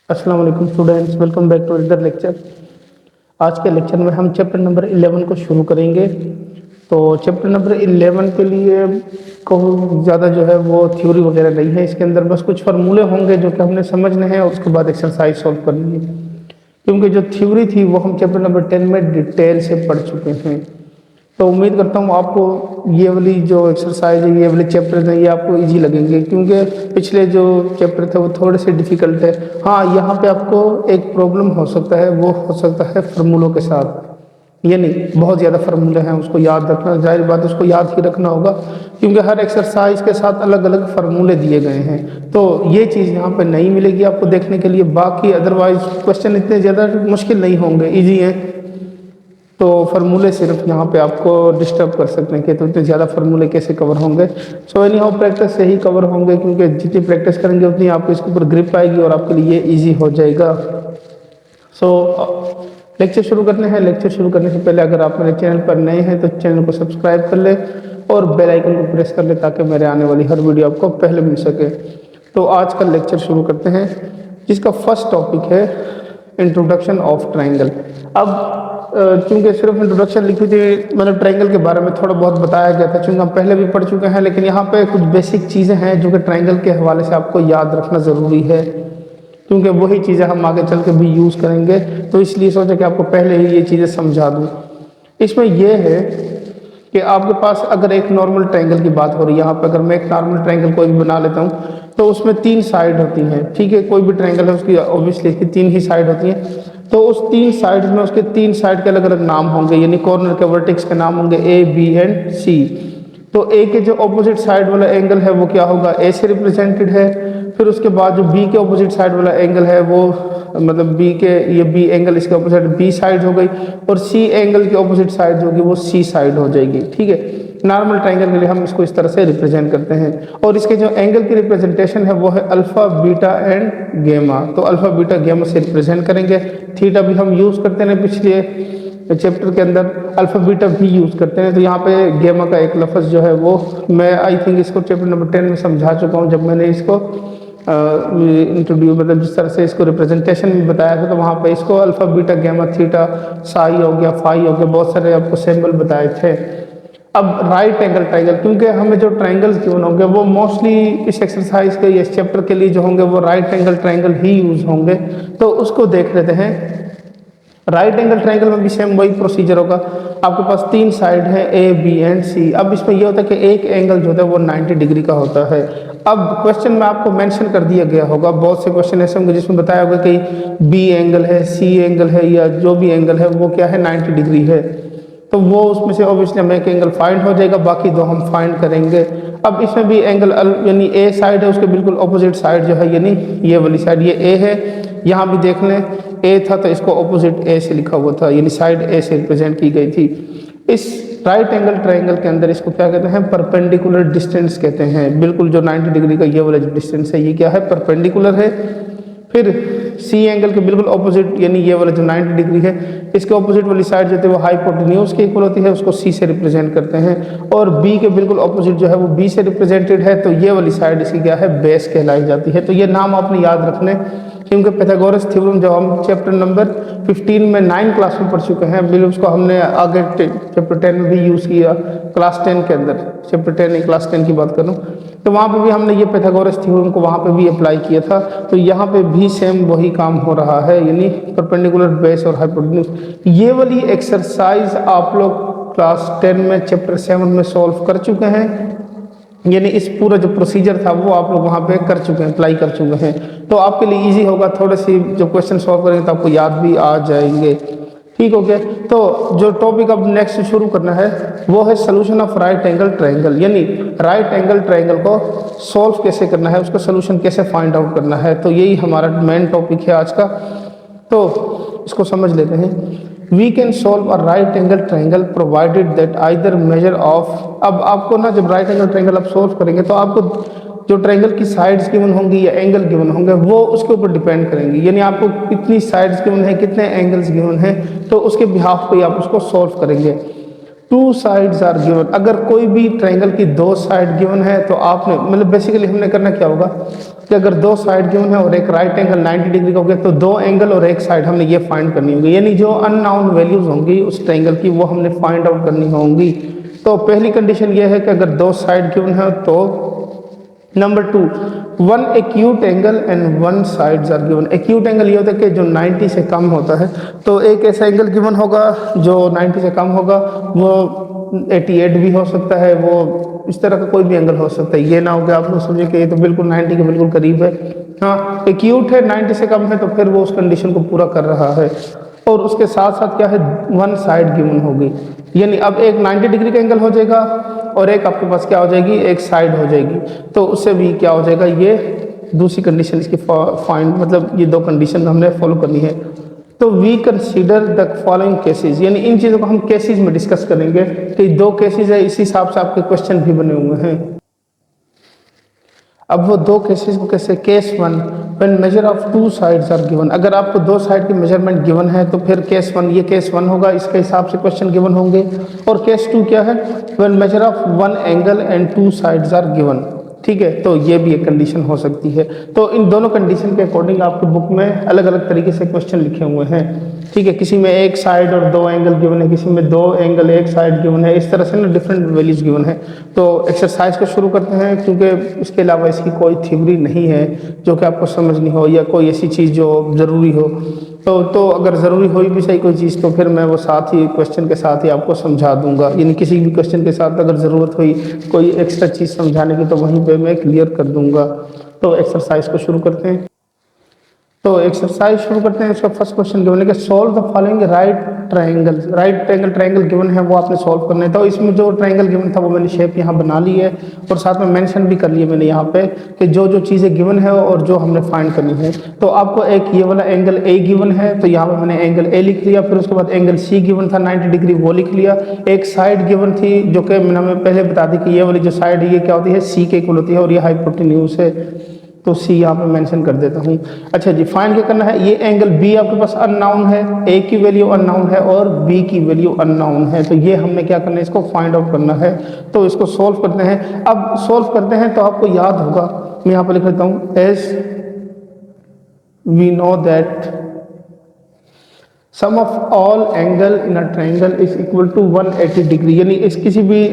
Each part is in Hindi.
अस्सलाम वालेकुम students, welcome back to other lecture. आज के लेक्चर में हम चैप्टर नंबर 11 को शुरू करेंगे। तो चैप्टर नंबर 11 के लिए को ज़्यादा जो है वो थ्योरी वगैरह नहीं है, इसके अंदर बस कुछ फार्मूले होंगे जो कि हमने समझने हैं और उसके बाद एक्सरसाइज सॉल्व करनी है। क्योंकि जो थ्योरी थी वो हम चैप्टर नंबर 10 में डिटेल से पढ़ चुके हैं। तो उम्मीद करता हूँ आपको ये वाली जो एक्सरसाइज है, ये वाले चैप्टर हैं, ये आपको इजी लगेंगे, क्योंकि पिछले जो चैप्टर थे वो थोड़े से डिफ़िकल्ट है। हाँ, यहाँ पे आपको एक प्रॉब्लम हो सकता है, वो हो सकता है फार्मूलों के साथ। ये नहीं, बहुत ज़्यादा फार्मूले हैं, उसको याद रखना, जाहिर बात है उसको याद ही रखना होगा, क्योंकि हर एक्सरसाइज के साथ अलग अलग फार्मूले दिए गए हैं। तो ये चीज़ यहाँ पे नहीं मिलेगी आपको देखने के लिए। बाकी अदरवाइज क्वेश्चन इतने ज़्यादा मुश्किल नहीं होंगे, ईजी हैं। तो फार्मूले सिर्फ यहाँ पे आपको डिस्टर्ब कर सकते हैं कि तो इतने ज़्यादा फार्मूले कैसे कवर होंगे। सो एनी हाउ प्रैक्टिस से ही कवर होंगे, क्योंकि जितनी प्रैक्टिस करेंगे उतनी आपको इसके ऊपर ग्रिप आएगी और आपके लिए इजी हो जाएगा। सो लेक्चर शुरू करने हैं। लेक्चर शुरू करने से पहले अगर आप मेरे चैनल पर नए हैं तो चैनल को सब्सक्राइब कर ले और बेल आइकन को प्रेस कर ले, ताकि मेरे आने वाली हर वीडियो आपको पहले मिल सके। तो आज का लेक्चर शुरू करते हैं, जिसका फर्स्ट टॉपिक है इंट्रोडक्शन ऑफ ट्राइंगल। अब चूंकि सिर्फ इंट्रोडक्शन लिखी थी, मतलब ट्रायंगल के बारे में थोड़ा बहुत बताया गया था, चूंकि हम पहले भी पढ़ चुके हैं, लेकिन यहाँ पे कुछ बेसिक चीज़ें हैं जो कि ट्रायंगल के हवाले से आपको याद रखना ज़रूरी है, क्योंकि वही चीज़ें हम आगे चल के भी यूज़ करेंगे। तो इसलिए सोचा कि आपको पहले ही ये चीज़ें समझा दूँ। इसमें यह है कि आपके पास अगर एक नॉर्मल ट्रायंगल की बात हो रही है, यहाँ पर अगर मैं एक नॉर्मल ट्रायंगल कोई भी बना लेता हूँ तो उसमें 3 साइड होती हैं। ठीक है, कोई भी ट्रायंगल है उसकी ऑब्वियसली इसकी 3 ही साइड होती हैं। तो उस 3 साइड में उसके 3 साइड के अलग अलग नाम होंगे, यानी कॉर्नर के वर्टेक्स के नाम होंगे ए, बी एंड सी। तो ए के जो ऑपोजिट साइड वाला एंगल है वो क्या होगा, ए से रिप्रेजेंटेड है। फिर उसके बाद जो बी के ऑपोजिट साइड वाला एंगल है वो मतलब बी के, ये बी एंगल इसके ऑपोजिट बी साइड हो गई, और सी एंगल की ऑपोजिट साइड जो होगी वो सी साइड हो जाएगी। ठीक है, नॉर्मल ट्रायंगल के लिए हम इसको इस तरह से रिप्रेजेंट करते हैं। और इसके जो एंगल की रिप्रेजेंटेशन है वो है अल्फा, बीटा एंड गेमा। तो अल्फा, बीटा, गेमा से रिप्रेजेंट करेंगे। थीटा भी हम यूज़ करते हैं, पिछले चैप्टर के अंदर अल्फा बीटा भी यूज़ करते हैं। तो यहाँ पे गेमा का एक लफ्ज़ जो है वो मैं आई थिंक इसको चैप्टर नंबर 10 में समझा चुका हूँ, जब मैंने इसको इंट्रोड्यूस मतलब जिस तरह से इसको रिप्रेजेंटेशन में बताया था। तो वहाँ पे इसको अल्फा बीटा गेमा थीटा साई हो गया, फाई हो गया, बहुत सारे आपको सिंबल बताए थे। अब राइट एंगल ट्रायंगल, क्योंकि हमें जो ट्रायंगल्स गिवन होंगे वो मोस्टली इस एक्सरसाइज के, इस चैप्टर के लिए जो होंगे वो राइट एंगल ट्रायंगल ही यूज़ होंगे। तो उसको देख लेते हैं। राइट एंगल ट्रायंगल में भी सेम वही प्रोसीजर होगा। आपके पास 3 साइड है ए, बी एंड सी। अब इसमें यह होता है कि एक एंगल जो होता है वो 90 डिग्री का होता है। अब क्वेश्चन में आपको मेंशन कर दिया गया होगा, बहुत से क्वेश्चन ऐसे होंगे जिसमें बताया होगा कि बी एंगल है, सी एंगल है, या जो भी एंगल है वो क्या है, 90 डिग्री है। तो वो उसमें से ऑब्वियसली हमें एक एंगल फाइंड हो जाएगा, बाकी 2 हम फाइंड करेंगे। अब इसमें भी एंगल यानी ए साइड है, उसके बिल्कुल ऑपोजिट साइड जो है, यानी ये वाली साइड, ये ए है। यहाँ भी देख लें ए था तो इसको ऑपोजिट ए से लिखा हुआ था, यानी साइड ए से रिप्रेजेंट की गई थी। इस राइट एंगल ट्रायंगल के अंदर इसको क्या कहते हैं, परपेंडिकुलर डिस्टेंस कहते हैं। बिल्कुल जो 90 डिग्री का ये वाला जो डिस्टेंस है ये क्या है, परपेंडिकुलर है। फिर सी एंगल के बिल्कुल ऑपोजिट, यानी ये वाला जो 90 डिग्री है, इसके ऑपोजिट वाली साइड जो है वो हाइपोटेन्यूज के इक्वल होती है, उसको सी से रिप्रेजेंट करते हैं। और बी के बिल्कुल ऑपोजिट जो है वो बी से रिप्रेजेंटेड है, तो ये वाली साइड इसकी क्या है, बेस कहलाई जाती है। तो ये नाम आपने याद रखने, क्योंकि पाइथागोरस थ्योरम जो हम चैप्टर नंबर 15 में 9 क्लास में पढ़ चुके हैं, बिल्कुल उसको हमने आगे चैप्टर 10 में भी यूज़ किया, क्लास 10 के अंदर, चैप्टर 10 नहीं क्लास 10 की बात करूँ तो वहाँ पे भी हमने ये पाइथागोरस थ्योरम को वहाँ पे भी अप्लाई किया था। तो यहाँ पे भी सेम वही काम हो रहा है, यानी परपेंडिकुलर बेस और हाइपोटेन्यूज। ये वाली एक्सरसाइज आप लोग क्लास 10 में चैप्टर 7 में सॉल्व कर चुके हैं, यानी इस पूरा जो प्रोसीजर था वो आप लोग वहाँ पे कर चुके हैं, अप्लाई कर चुके हैं। तो आपके लिए इजी होगा, थोड़े सी जो क्वेश्चन सॉल्व करेंगे तो आपको याद भी आ जाएंगे। ठीक हो गया। तो जो टॉपिक अब नेक्स्ट शुरू करना है वो है solution of right angle triangle, यानी राइट एंगल ट्रायंगल को सॉल्व कैसे करना है, उसका सोल्यूशन कैसे फाइंड आउट करना है। तो यही हमारा मेन टॉपिक है आज का। तो इसको समझ लेते हैं। We can solve a right angle triangle provided that either measure of. अब आपको ना जब राइट एंगल ट्रायंगल आप सॉल्व करेंगे तो आपको जो ट्रायंगल की साइड्स गिवन होंगी या एंगल गिवन होंगे वो उसके ऊपर डिपेंड करेंगे, यानी आपको कितनी साइड्स गिवन है, कितने एंगल्स गिवन है, तो उसके बिहाफ पे आप उसको सॉल्व करेंगे। 2 साइड्स आर गिवन, अगर कोई भी ट्रायंगल की 2 साइड गिवन है तो आपने मतलब बेसिकली हमने करना क्या होगा, कि अगर दो साइड गिवन है और एक राइट एंगल 90 डिग्री का हो गया तो दो एंगल और एक साइड हमने ये फाइंड करनी होगी, यानी जो अननोन वैल्यूज होंगी उस ट्रायंगल की वो हमने फाइंड आउट करनी होंगी। तो पहली कंडीशन ये है कि अगर दो साइड गिवन है तो number 2 one acute angle and one sides are given. Acute angle ये होता है कि जो 90 से कम होता है, तो एक ऐसा एंगल गिवन होगा जो 90 से कम होगा, वो 88 भी हो सकता है, वो इस तरह का कोई भी एंगल हो सकता है। ये ना हो कि आप लोग समझे कि ये तो बिल्कुल 90 के बिल्कुल करीब है। हाँ, एक्यूट है, 90 से कम है, तो फिर वो उस कंडीशन को पूरा कर रहा है। और उसके साथ साथ क्या है, वन साइड गिवन होगी, यानी अब एक 90 डिग्री का एंगल हो जाएगा और एक आपके पास क्या हो जाएगी, एक साइड हो जाएगी। तो उससे भी क्या हो जाएगा, ये दूसरी कंडीशन इसकी फाइंड, मतलब ये दो कंडीशन हमने फॉलो करनी है। तो we consider the following cases, यानी इन चीज़ों को हम केसेस में डिस्कस करेंगे कि दो केसेस है, इसी हिसाब से आपके क्वेश्चन भी बने हुए हैं। अब वो दो केसेस को कैसे, case 1 when measure of two sides are given. अगर आपको दो साइड की मेजरमेंट गिवन है तो फिर केस 1, ये केस 1 होगा, इसके हिसाब से क्वेश्चन गिवन होंगे। और केस 2 क्या है, when measure of one angle and two sides are given. ठीक है, तो ये भी एक कंडीशन हो सकती है। तो इन दोनों कंडीशन के अकॉर्डिंग आपकी बुक में अलग अलग तरीके से क्वेश्चन लिखे हुए हैं। ठीक है, किसी में एक साइड और दो एंगल गिवन है, किसी में दो एंगल एक साइड गिवन है, इस तरह से ना डिफरेंट वैल्यूज गिवन है। तो एक्सरसाइज को शुरू करते हैं, क्योंकि इसके अलावा इसकी कोई थ्योरी नहीं है जो कि आपको समझनी हो या कोई ऐसी चीज़ जो ज़रूरी हो। तो अगर ज़रूरी हो भी सही कोई चीज़ तो फिर मैं वो साथ ही क्वेश्चन के साथ ही आपको समझा दूंगा, यानी किसी भी क्वेश्चन के साथ अगर ज़रूरत हुई कोई एक्स्ट्रा चीज़ समझाने की तो वहीं पे मैं क्लियर कर दूंगा। तो एक्सरसाइज को शुरू करते हैं। तो एक्सरसाइज शुरू करते हैं। इसका फर्स्ट क्वेश्चन गिवन है कि solve the following right triangle. Right angle triangle given है, वो आपने सॉल्व करना है। तो इसमें जो ट्रायंगल गिवन था वो मैंने शेप यहाँ बना ली है और साथ में मेंशन भी कर लिया मैंने यहाँ पे कि जो जो चीज़ें गिवन है और जो हमने फाइंड करनी है। तो आपको एक ये वाला एंगल ए गिवन है, तो यहाँ पे मैंने एंगल ए लिख लिया। फिर उसके बाद एंगल सी गिवन था 90 डिग्री, वो लिख लिया। एक साइड गिवन थी जो कि मैंने पहले बता दी कि ये वाली जो साइड है ये क्या होती है, सी के इक्वल होती है और ये हाइपोटेन्यूज है, तो सी यहाँ पे मेंशन कर देता हूँ। अच्छा जी, फाइंड क्या करना है, ये एंगल बी आपके पास अननाउन है, ए की वैल्यू अननाउन है और बी की वैल्यू अननाउन है। तो ये हमने क्या करना है, इसको फाइंड आउट करना है। तो इसको सोल्व करते हैं। अब सोल्व करते हैं तो आपको याद होगा, मैं यहाँ पे लिख लेता हूँ, as we know that sum of all angle in a triangle is equal to 180 degree, यानी इस किसी भी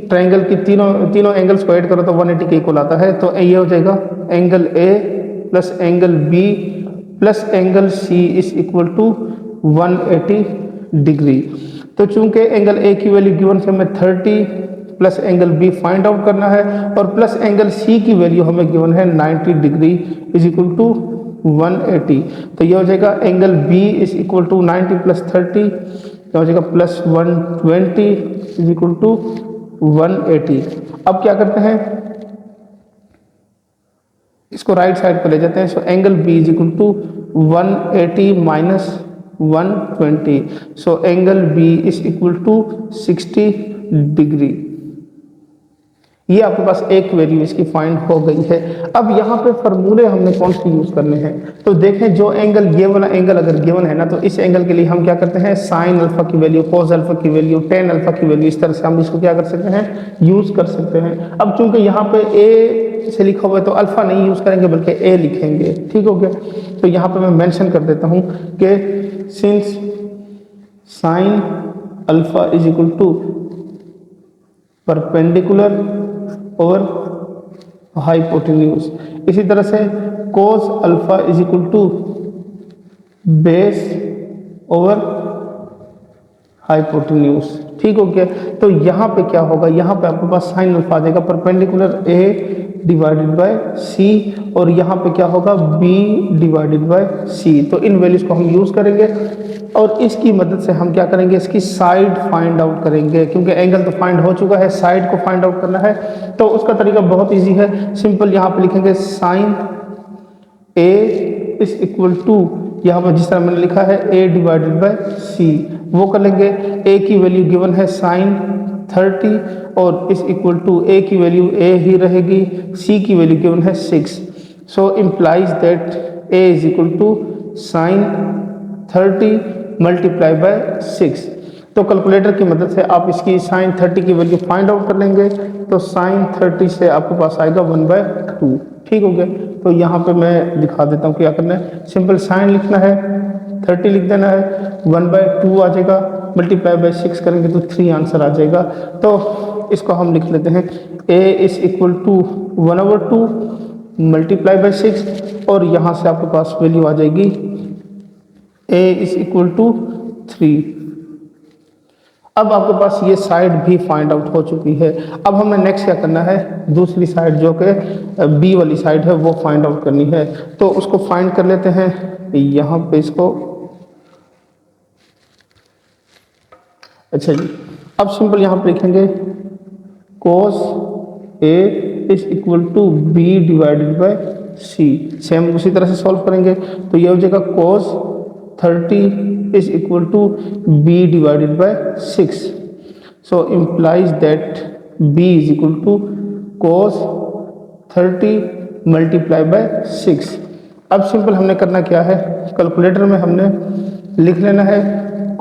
ट्रायंगल की तीनों एंगल्स को ऐड करो तो 180 के इक्वल आता है। तो ये हो जाएगा angle A plus angle B plus angle C is equal to 180 degree. तो चूंकि एंगल ए की वैल्यू गिवन से हमें 30 plus angle B find out करना है और प्लस एंगल सी की वैल्यू हमें गिवन है 90 डिग्री इज इक्वल टू 180। तो ये हो जाएगा angle B is equal to 90 plus 30, तो हो जाएगा प्लस 120 इज इक्वल टू 180। अब क्या करते हैं, इसको राइट साइड पर ले जाते हैं। So angle B is equal to 180 minus 120, so angle B is equal to 60 degree. ये आपके पास एक वैल्यू इसकी फाइंड हो गई है। अब यहाँ पे फार्मूले हमने कौन से यूज करने हैं, तो देखें जो एंगल, ये वाला एंगल अगर गिवन है ना, तो इस एंगल के लिए हम क्या करते हैं, साइन अल्फा की वैल्यू, कोस अल्फा की वैल्यू, टेन अल्फा की वैल्यू, इस तरह से हम इसको क्या कर सकते हैं, यूज कर सकते हैं। अब चूंकि यहाँ पे ए से लिखा हुआ है तो अल्फा नहीं यूज करेंगे बल्कि ए लिखेंगे। ठीक हो गया, तो यहाँ पे मैं मेंशन कर देता हूँ कि since sine alpha is equal to perpendicular और हाइपोटेन्यूज, इसी तरह से cos alpha is equal to base over hypotenuse. ठीक हो गया, तो यहाँ पे क्या होगा, यहाँ पे आपके पास साइन अल्फा आ जाएगा परपेंडिकुलर ए डिवाइडेड बाय सी और यहाँ पे क्या होगा बी डिवाइडेड बाय सी। तो इन वैल्यूज को हम यूज करेंगे और इसकी मदद से हम क्या करेंगे, इसकी साइड फाइंड आउट करेंगे, क्योंकि एंगल तो फाइंड हो चुका है, साइड को फाइंड आउट करना है। तो उसका तरीका बहुत इजी है, सिंपल यहाँ पे लिखेंगे sine A is equal to, यहाँ पर जिस तरह मैंने लिखा है ए डिवाइडेड बाय सी, वो कर लेंगे। ए की वैल्यू गिवन है साइन 30 और इस इक्वल टू ए की वैल्यू ए ही रहेगी, सी की वैल्यू गिवन है 6, so implies that A is equal to sine 30 multiply by 6। तो कैलकुलेटर की मदद से आप इसकी साइन 30 की वैल्यू फाइंड आउट कर लेंगे। तो साइन 30 से आपके पास आएगा 1/2। ठीक हो गया। तो यहाँ पे मैं दिखा देता हूँ क्या करना है। सिंपल साइन लिखना है, 30 लिख देना है, 1/2 आ जाएगा, मल्टीप्लाई बाय 6 करेंगे तो 3 आंसर आ जाएगा। तो इसको हम लिख लेते हैं a is equal to 1/2 multiply by 6, और यहाँ से आपके पास वैल्यू आ जाएगी a इज इक्वल टू 3। अब आपके पास ये साइड भी फाइंड आउट हो चुकी है। अब हमें नेक्स्ट क्या करना है, दूसरी साइड जो कि बी वाली साइड है वो फाइंड आउट करनी है। तो उसको फाइंड कर लेते हैं यहाँ पे इसको। अच्छा जी, अब सिंपल यहाँ पे लिखेंगे cos A is equal to B divided by C. Same उसी तरह से सॉल्व करेंगे तो ये हो जाएगा cos 30 is equal to b divided by 6। So implies that b is equal to cos 30 multiply by 6। अब सिंपल हमने करना क्या है, कैलकुलेटर में हमने लिख लेना है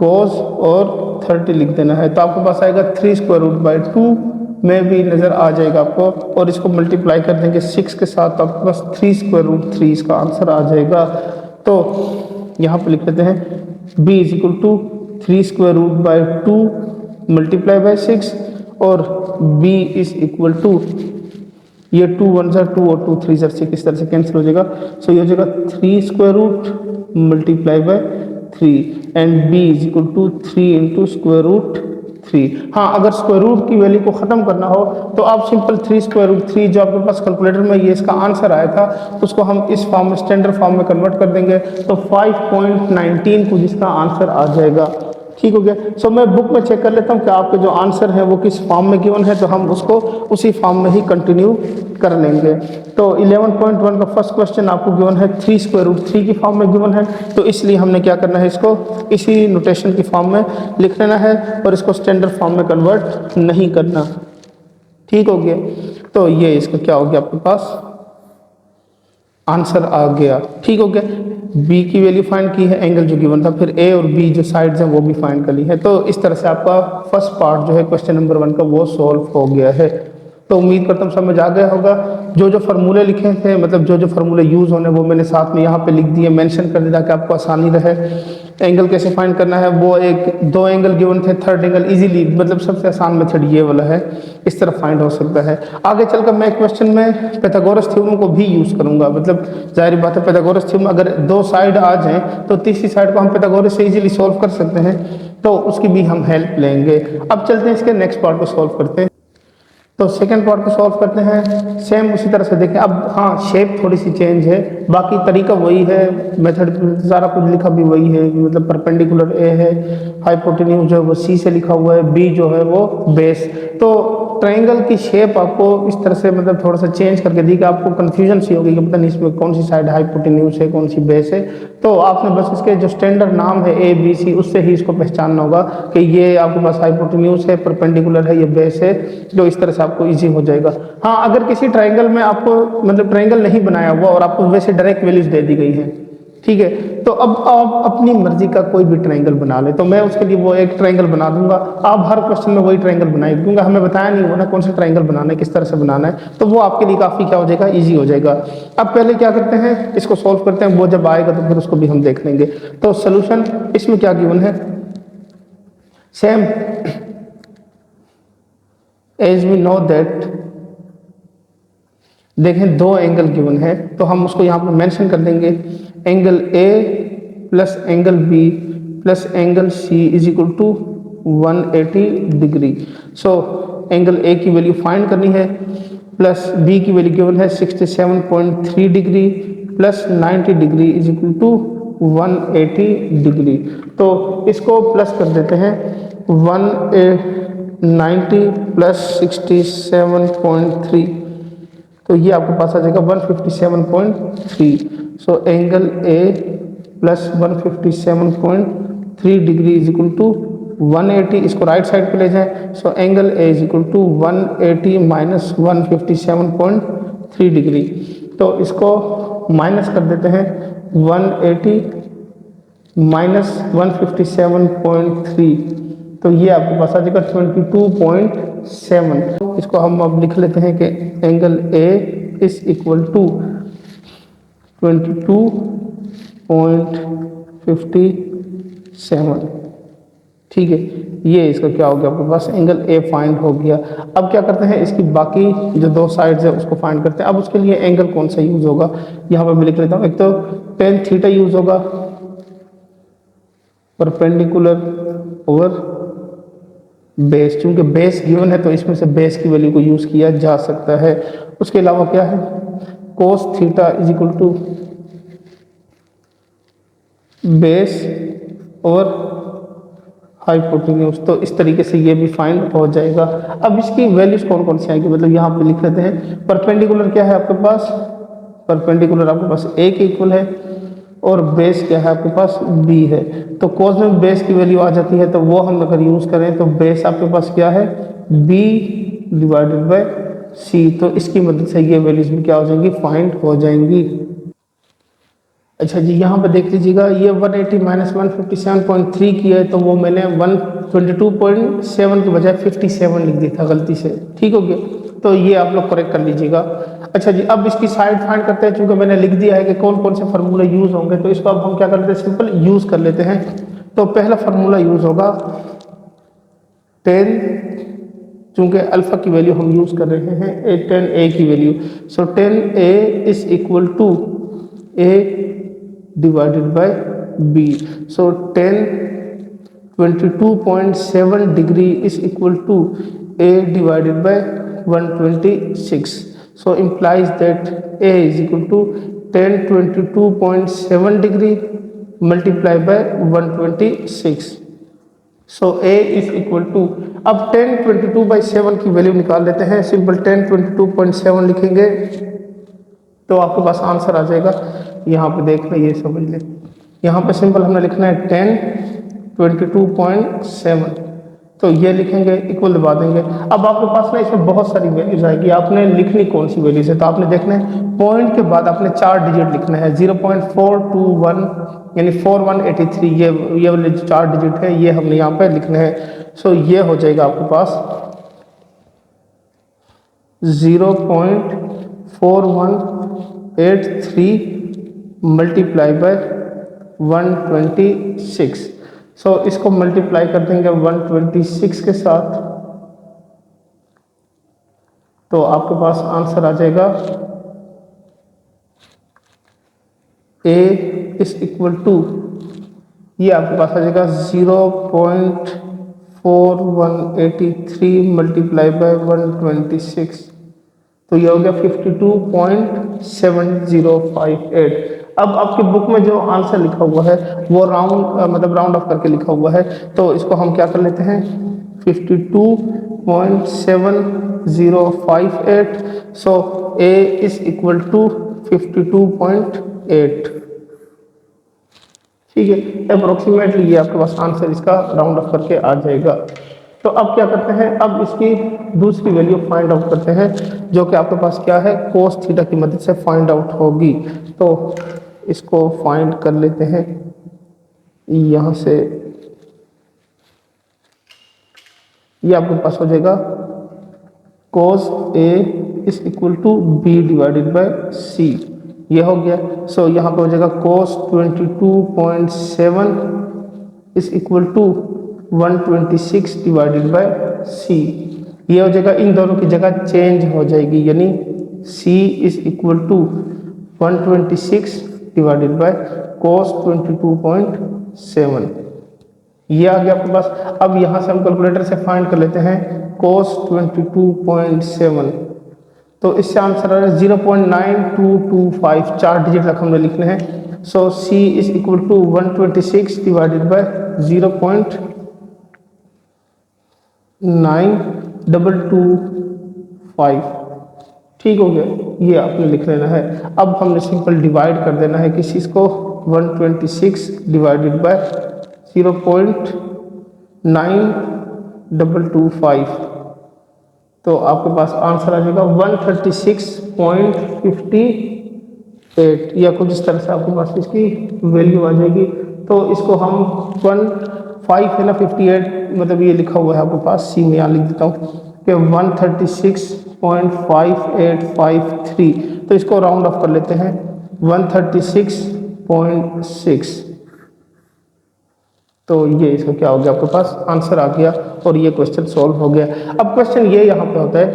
cos और 30 लिख देना है, तो आपके पास आएगा 3 स्क्वायर रूट बाई 2 में भी नज़र आ जाएगा आपको, और इसको मल्टीप्लाई कर देंगे 6 के साथ तो आपके पास 3 स्क्वायर रूट 3 इसका आंसर आ जाएगा। तो यहाँ पे लिख लेते हैं b is equal to 3 square root by 2 multiply by 6, और b इज इक्वल टू ये 2 1 ज़ा 2 और 2 3 ज़ा 6 इस तरह से कैंसिल हो जाएगा। सो ये हो जाएगा 3 square root multiply by 3 and b is equal to 3 into square root 3। हाँ, अगर स्क्वायर रूट की वैल्यू को ख़त्म करना हो तो आप सिंपल 3 स्क्वायर रूट 3 जो आपके पास कैलकुलेटर में ये इसका आंसर आया था उसको हम इस फॉर्म में स्टैंडर्ड फॉर्म में कन्वर्ट कर देंगे तो 5.19 कुछ इसका आंसर आ जाएगा। ठीक हो गया। सो मैं बुक में चेक कर लेता हूँ कि आपके जो आंसर है वो किस फॉर्म में गिवन है, तो हम उसको उसी फॉर्म में ही कंटिन्यू कर लेंगे। तो 11.1 का फर्स्ट क्वेश्चन आपको गिवन है 3 स्क्वायर रूट 3 की फॉर्म में गिवन है, तो इसलिए हमने क्या करना है, इसको इसी नोटेशन की फॉर्म में लिख लेना है और इसको स्टैंडर्ड फॉर्म में कन्वर्ट नहीं करना। ठीक हो गया। तो ये इसका क्या हो गया, आपके पास आंसर आ गया। ठीक हो गया। बी की वैल्यू फाइंड की है, एंगल जो गिवन था, फिर ए और बी जो साइड्स हैं वो भी फाइंड कर ली है। तो इस तरह से आपका फर्स्ट पार्ट जो है क्वेश्चन नंबर 1 का वो सॉल्व हो गया है। तो उम्मीद करता हूँ समझ आ गया होगा। जो जो फार्मूले लिखे थे, मतलब जो जो फार्मूले यूज़ होने वो मैंने साथ में यहाँ पे लिख दिए, मेंशन कर दिया ताकि आपको आसानी रहे। एंगल कैसे फाइंड करना है, वो एक 2 एंगल गिवन थे, थर्ड एंगल इजीली, मतलब सबसे आसान मेथड ये वाला है, इस तरह फाइंड हो सकता है। आगे चलकर मैं क्वेश्चन में पाइथागोरस थ्योरम को भी यूज़ करूँगा, मतलब जाहिर बात है पाइथागोरस थ्योरम अगर 2 साइड आ जाएँ तो तीसरी साइड को हम पाइथागोरस से इजीली सॉल्व कर सकते हैं, तो उसकी भी हम हेल्प लेंगे। अब चलते हैं इसके नेक्स्ट पार्ट को सॉल्व करते हैं। तो सेकंड पार्ट को सॉल्व करते हैं, सेम उसी तरह से देखें। अब हाँ, शेप थोड़ी सी चेंज है, बाकी तरीका वही है, मेथड सारा कुछ लिखा भी वही है, मतलब परपेंडिकुलर ए है, हाइपोटेन्यूज जो है वो सी से लिखा हुआ है, बी जो है वो बेस। तो ट्रायंगल की शेप आपको इस तरह से मतलब थोड़ा सा चेंज करके दी कि आपको कन्फ्यूजन सी होगी कि पता नहीं इसमें कौन सी साइड हाइपोटेन्यूज है, कौन सी बेस है। तो आपने बस इसके जो स्टैंडर्ड नाम है ए बी सी, उससे ही इसको पहचानना होगा कि ये आपके पास हाइपोटेन्यूज है, परपेंडिकुलर है, ये बेस है, जो इस तरह से आपको इजी हो जाएगा। हाँ, अगर किसी ट्रायंगल में आपको मतलब ट्रायंगल नहीं बनाया हुआ और आपको वैसे डायरेक्ट वैल्यूज दे दी गई है, ठीक है, तो अब आप अपनी मर्जी का कोई भी ट्रायंगल बना ले, तो मैं उसके लिए वो एक ट्रायंगल बना दूंगा। आप हर क्वेश्चन में वही ट्रायंगल बनाए, क्योंकि हमें बताया नहीं हुआ ना कौन सा ट्रायंगल बनाना है, किस तरह से बनाना है, तो वो आपके लिए काफ़ी क्या हो जाएगा, ईजी हो जाएगा। अब पहले क्या करते हैं, इसको सॉल्व करते हैं, वो जब आएगा तो फिर उसको भी हम देख लेंगे। तो सोल्यूशन इसमें क्या गिवन है, same as we know that, देखें 2 एंगल गिवन है तो हम उसको यहाँ पर मेंशन कर देंगे, angle A plus angle B plus angle C is equal to 180 degree. So angle A की वैल्यू फाइंड करनी है, प्लस बी की वैल्यू गिवन है 67.3 degree plus 90 degree is equal to 180 degree. तो इसको प्लस कर देते हैं, 190 प्लस 67.3, तो ये आपके पास आ जाएगा 157.3। So angle A plus 157.3 degree is equal to 180, इसको राइट साइड पे ले जाएं। So angle A is equal to 180 minus 157.3 degree. तो इसको माइनस कर देते हैं, 180 माइनस 157.3, तो ये आपके पास आ जाएगा 22.7। इसको हम अब लिख लेते हैं कि angle A is equal to 22.57। ठीक है, ये इसका क्या हो गया, आपके पास एंगल ए फाइंड हो गया। अब क्या करते हैं, इसकी बाकी जो दो साइड्स है उसको फाइंड करते हैं। अब उसके लिए एंगल कौन सा यूज होगा, यहाँ पर मैं लिख लेता हूँ। एक तो टेन थीटा यूज होगा परपेंडिकुलर ओवर बेस, चूंकि बेस गिवन है तो इसमें से बेस की वैल्यू को यूज किया जा सकता है। उसके अलावा क्या है, cos theta is equal to base और हाइपोटेन्यूज, तो इस तरीके से ये भी फाइंड हो जाएगा। अब इसकी वैल्यूज कौन कौन सी आएंगी, मतलब यहाँ पे लिख लेते हैं। परपेंडिकुलर क्या है आपके पास, परपेंडिकुलर आपके पास ए के इक्वल है और बेस क्या है आपके पास बी है। तो कोस में बेस की वैल्यू आ जाती है, तो वो हम अगर यूज करें तो बेस आपके पास क्या है, बी डिवाइडेड बाय सी। तो इसकी मदद से ये वैल्यूज भी क्या हो जाएंगी, फाइंड हो जाएंगी। अच्छा जी, यहाँ पे देख लीजिएगा, ये 180 माइनस 157.3 की है, तो वो मैंने 122.7 के बजाय 57 लिख दिया था गलती से। ठीक हो गया, तो ये आप लोग करेक्ट कर लीजिएगा। अच्छा जी, अब इसकी साइड फाइंड करते हैं। चूंकि मैंने लिख दिया है कि कौन कौन से फार्मूला यूज होंगे, तो इसको अब हम क्या कर लेते हैं, सिंपल यूज कर लेते हैं। तो पहला फार्मूला यूज होगा 10, चूंकि अल्फा की वैल्यू हम यूज कर रहे हैं 10a की value, so 10a is equal to a divided by b. So 10 22.7 degree is equal to a divided by 126. So implies that a is equal to 10 22.7 degree multiplied by 126. So a is equal to, अब 10 22/7 की वैल्यू निकाल लेते हैं। सिंपल 10 22.7 लिखेंगे तो आपके पास आंसर आ जाएगा। यहाँ पे देख लें, ये समझ लें, यहाँ पे सिंपल हमने लिखना है 10 22.7, तो ये लिखेंगे, इक्वल दबा देंगे। अब आपके पास ना इसमें बहुत सारी वैल्यूज आएगी, आपने लिखनी कौन सी वैल्यूज है, तो आपने देखना है पॉइंट के बाद आपने 4 डिजिट लिखना है। 0.421 यानी 4183, ये वाले जो 4 डिजिट है ये हमने यहाँ पे लिखने हैं। सो ये हो जाएगा आपके पास 0.4183 मल्टीप्लाई बाय 126। सो इसको मल्टीप्लाई कर देंगे 126 के साथ, तो आपके पास आंसर आ जाएगा a इज इक्वल टू, ये आपके पास आ जाएगा 0.4183 मल्टीप्लाई बाय 126, तो ये हो गया 52.7058। अब आपकी बुक में जो आंसर लिखा हुआ है वो राउंड ऑफ करके लिखा हुआ है, तो इसको हम क्या कर लेते हैं 52.7058। सो a इज इक्वल टू 52.8। ठीक है, अप्रोक्सीमेटली ये आपके पास आंसर इसका राउंड ऑफ करके आ जाएगा। तो अब क्या करते हैं, अब इसकी दूसरी वैल्यू फाइंड आउट करते हैं, जो कि आपके पास क्या है, कोस थीटा की मदद से फाइंड आउट होगी। तो इसको फाइंड कर लेते हैं यहाँ से, ये आपके पास हो जाएगा cos A is equal to B divided by C, ये हो गया। सो यहाँ पे हो जाएगा cos 22.7 is equal to 126 divided by C, ये हो जाएगा, इन दोनों की जगह चेंज हो जाएगी, यानी c is equal to 126 divided by cos 22.7, ये आ गया आपके पास। अब यहाँ से हम कैलकुलेटर से फाइंड कर लेते हैं कोस 22.7, तो इससे आंसर आ रहा है 0.9225, 4 डिजिट तक हमने लिखने हैं। So c is equal to 126 divided by 0.9225। ठीक हो गया, ये आपने लिख लेना है। अब हमने सिंपल डिवाइड कर देना है किस चीज़ को, 126 डिवाइडेड बाय 0.9225, तो आपके पास आंसर आ जाएगा 136.58, या कुछ इस तरह से आपके पास इसकी वैल्यू आ जाएगी। तो इसको हम 15 है ना 58, मतलब ये लिखा हुआ है आपके पास, सी में यहाँ लिख देता हूँ कि 136.5853, तो इसको राउंड ऑफ कर लेते हैं 136.6। तो ये इसका क्या हो गया, आपके पास आंसर आ गया और ये क्वेश्चन सॉल्व हो गया। अब क्वेश्चन ये यहाँ पे होता है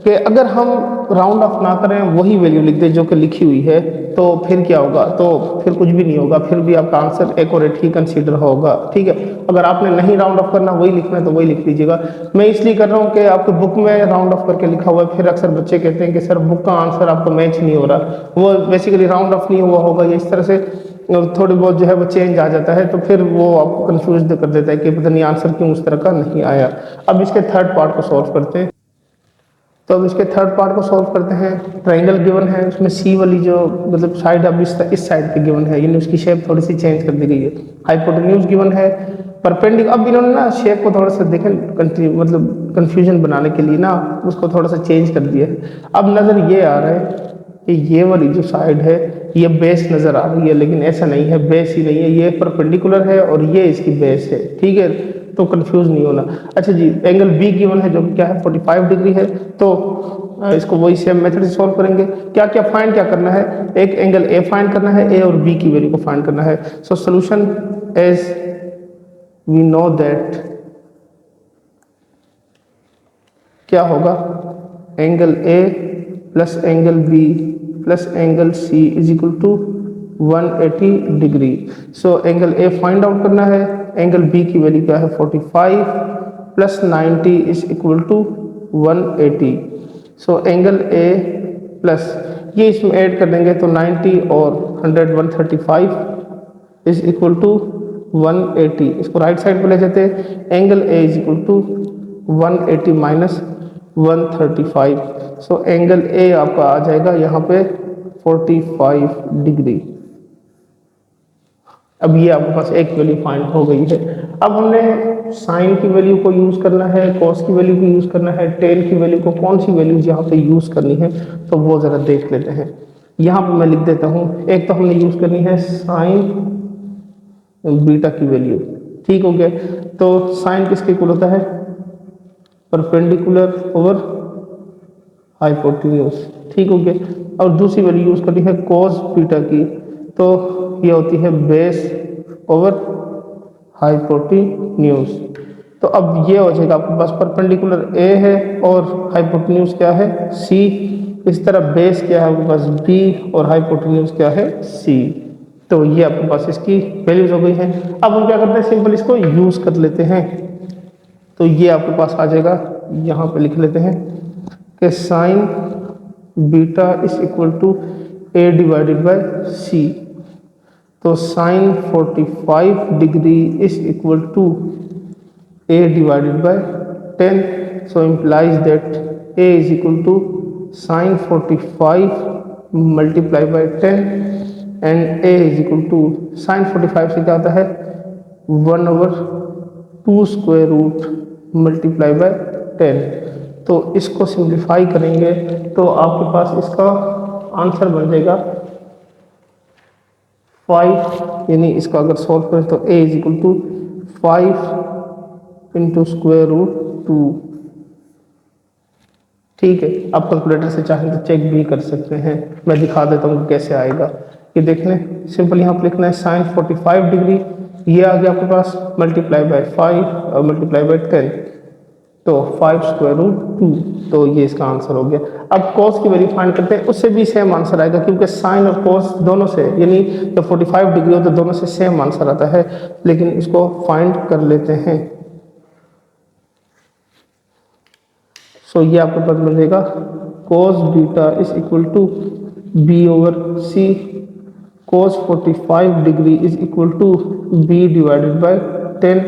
कि अगर हम राउंड ऑफ ना करें, वही वैल्यू लिख दें जो कि लिखी हुई है, तो फिर क्या होगा, तो फिर कुछ भी नहीं होगा, फिर भी आपका आंसर एक्यूरेट ही कंसीडर होगा। ठीक है, अगर आपने नहीं राउंड ऑफ करना, वही लिखना है तो वही लिख लीजिएगा। मैं इसलिए कर रहा हूँ कि आपके बुक में राउंड ऑफ करके लिखा हुआ है, फिर अक्सर बच्चे कहते हैं कि सर बुक का आंसर आपको मैच नहीं हो रहा, वो बेसिकली राउंड ऑफ नहीं हुआ होगा, या इस तरह से थोड़ी बहुत जो है वो चेंज आ जाता है, तो फिर वो आपको कंफ्यूज कर देता है कि पता नहीं आंसर क्यों उस तरह का नहीं आया। अब इसके थर्ड पार्ट को सॉल्व करते हैं। तो अब इसके थर्ड पार्ट को सॉल्व करते हैं। ट्रायंगल गिवन है, उसमें सी वाली जो मतलब साइड अब इस साइड पे गिवन है, यानी उसकी शेप थोड़ी सी चेंज कर दी गई है। हाइपोटेन्यूज गिवन है, परपेंडिकुलर, अब इन्होंने ना शेप को थोड़ा सा देखें मतलब कंफ्यूजन बनाने के लिए ना उसको थोड़ा सा चेंज कर दिया है। अब नज़र ये आ रहा है कि ये वाली जो साइड है ये बेस नज़र आ रही है, लेकिन ऐसा नहीं है, बेस ही नहीं है, ये परपेंडिकुलर है और ये इसकी बेस है। ठीक है, तो कंफ्यूज नहीं होना। अच्छा जी, एंगल बी गिवन है जो कि क्या है 45 डिग्री है, तो इसको वही सेम मेथड से सॉल्व करेंगे। क्या क्या फाइंड क्या करना है, एक एंगल ए फाइंड करना है, ए और बी की वैल्यू को फाइंड करना है। So solution as we know that क्या होगा, angle A plus angle B plus angle C is equal to 180 degree. So angle A find out करना है, एंगल बी की वैल्यू क्या है 45 plus 90 is equal to 180। So angle A plus ये इसमें ऐड कर देंगे तो 90 और 100 135 इज इक्वल टू 180। इसको राइट साइड पे ले जाते हैं, angle A is equal to 180 minus 135। So angle A आपका आ जाएगा यहाँ पे 45 डिग्री। अब ये आपके पास एक वैल्यू फाइंड हो गई है। अब हमने साइन की वैल्यू को यूज़ करना है, कॉस की वैल्यू को यूज़ करना है, टेन की वैल्यू को, कौन सी वैल्यूज यहाँ पे यूज़ करनी है तो वो ज़रा देख लेते हैं। यहाँ पे मैं लिख देता हूँ, एक तो हमने यूज़ करनी है साइन बीटा की वैल्यू। ठीक हो गया, तो साइन किसके इक्वल होता है, परपेंडिकुलर ओवर हाइपोटेन्यूज। ठीक हो गया, और दूसरी वैल्यू यूज़ करनी है कॉस बीटा की, तो ये होती है बेस ओवर हाइपोटेन्यूज। तो अब ये हो जाएगा आपके पास परपेंडिकुलर ए है और हाइपोटेन्यूज क्या है सी, इस तरह बेस क्या है आपके पास बी और हाइपोटेन्यूज क्या है सी। तो ये आपके पास इसकी वैल्यूज हो गई हैं। अब हम क्या करते हैं, सिंपल इसको यूज़ कर लेते हैं। तो ये आपके पास आ जाएगा, यहाँ पे लिख लेते हैं कि sine beta is equal to A divided by C. तो sine 45 degree is equal to a divided by 10, so implies that a is equal to sin 45 multiplied by 10 and a is equal to sin 45 से क्या आता है 1/2 स्क्वायर रूट मल्टीप्लाई बाय 10। तो इसको सिंप्लीफाई करेंगे तो आपके पास इसका आंसर बन जाएगा 5, यानी इसका अगर सॉल्व करें तो a is equal to 5 into square root 2। ठीक है, आप कैलकुलेटर से चाहें तो चेक भी कर सकते हैं, मैं दिखा देता हूँ कैसे आएगा। ये देख लें, सिंपल यहाँ पर लिखना है साइन 45 डिग्री, ये आ गया आपके पास मल्टीप्लाई बाय 5 और मल्टीप्लाई बाय 10, तो 5 स्क्वायर रूट 2, तो ये इसका आंसर हो गया। अब कॉस की वैल्यू फाइंड करते हैं, उससे भी सेम आंसर आएगा क्योंकि साइन और कॉस दोनों से, यानी जब 45 डिग्री हो तो दोनों से सेम आंसर आता है, लेकिन इसको फाइंड कर लेते हैं। सो ये आपके पास मिलेगा cos beta is equal to B over C, cos 45 degree is equal to B divided by 10,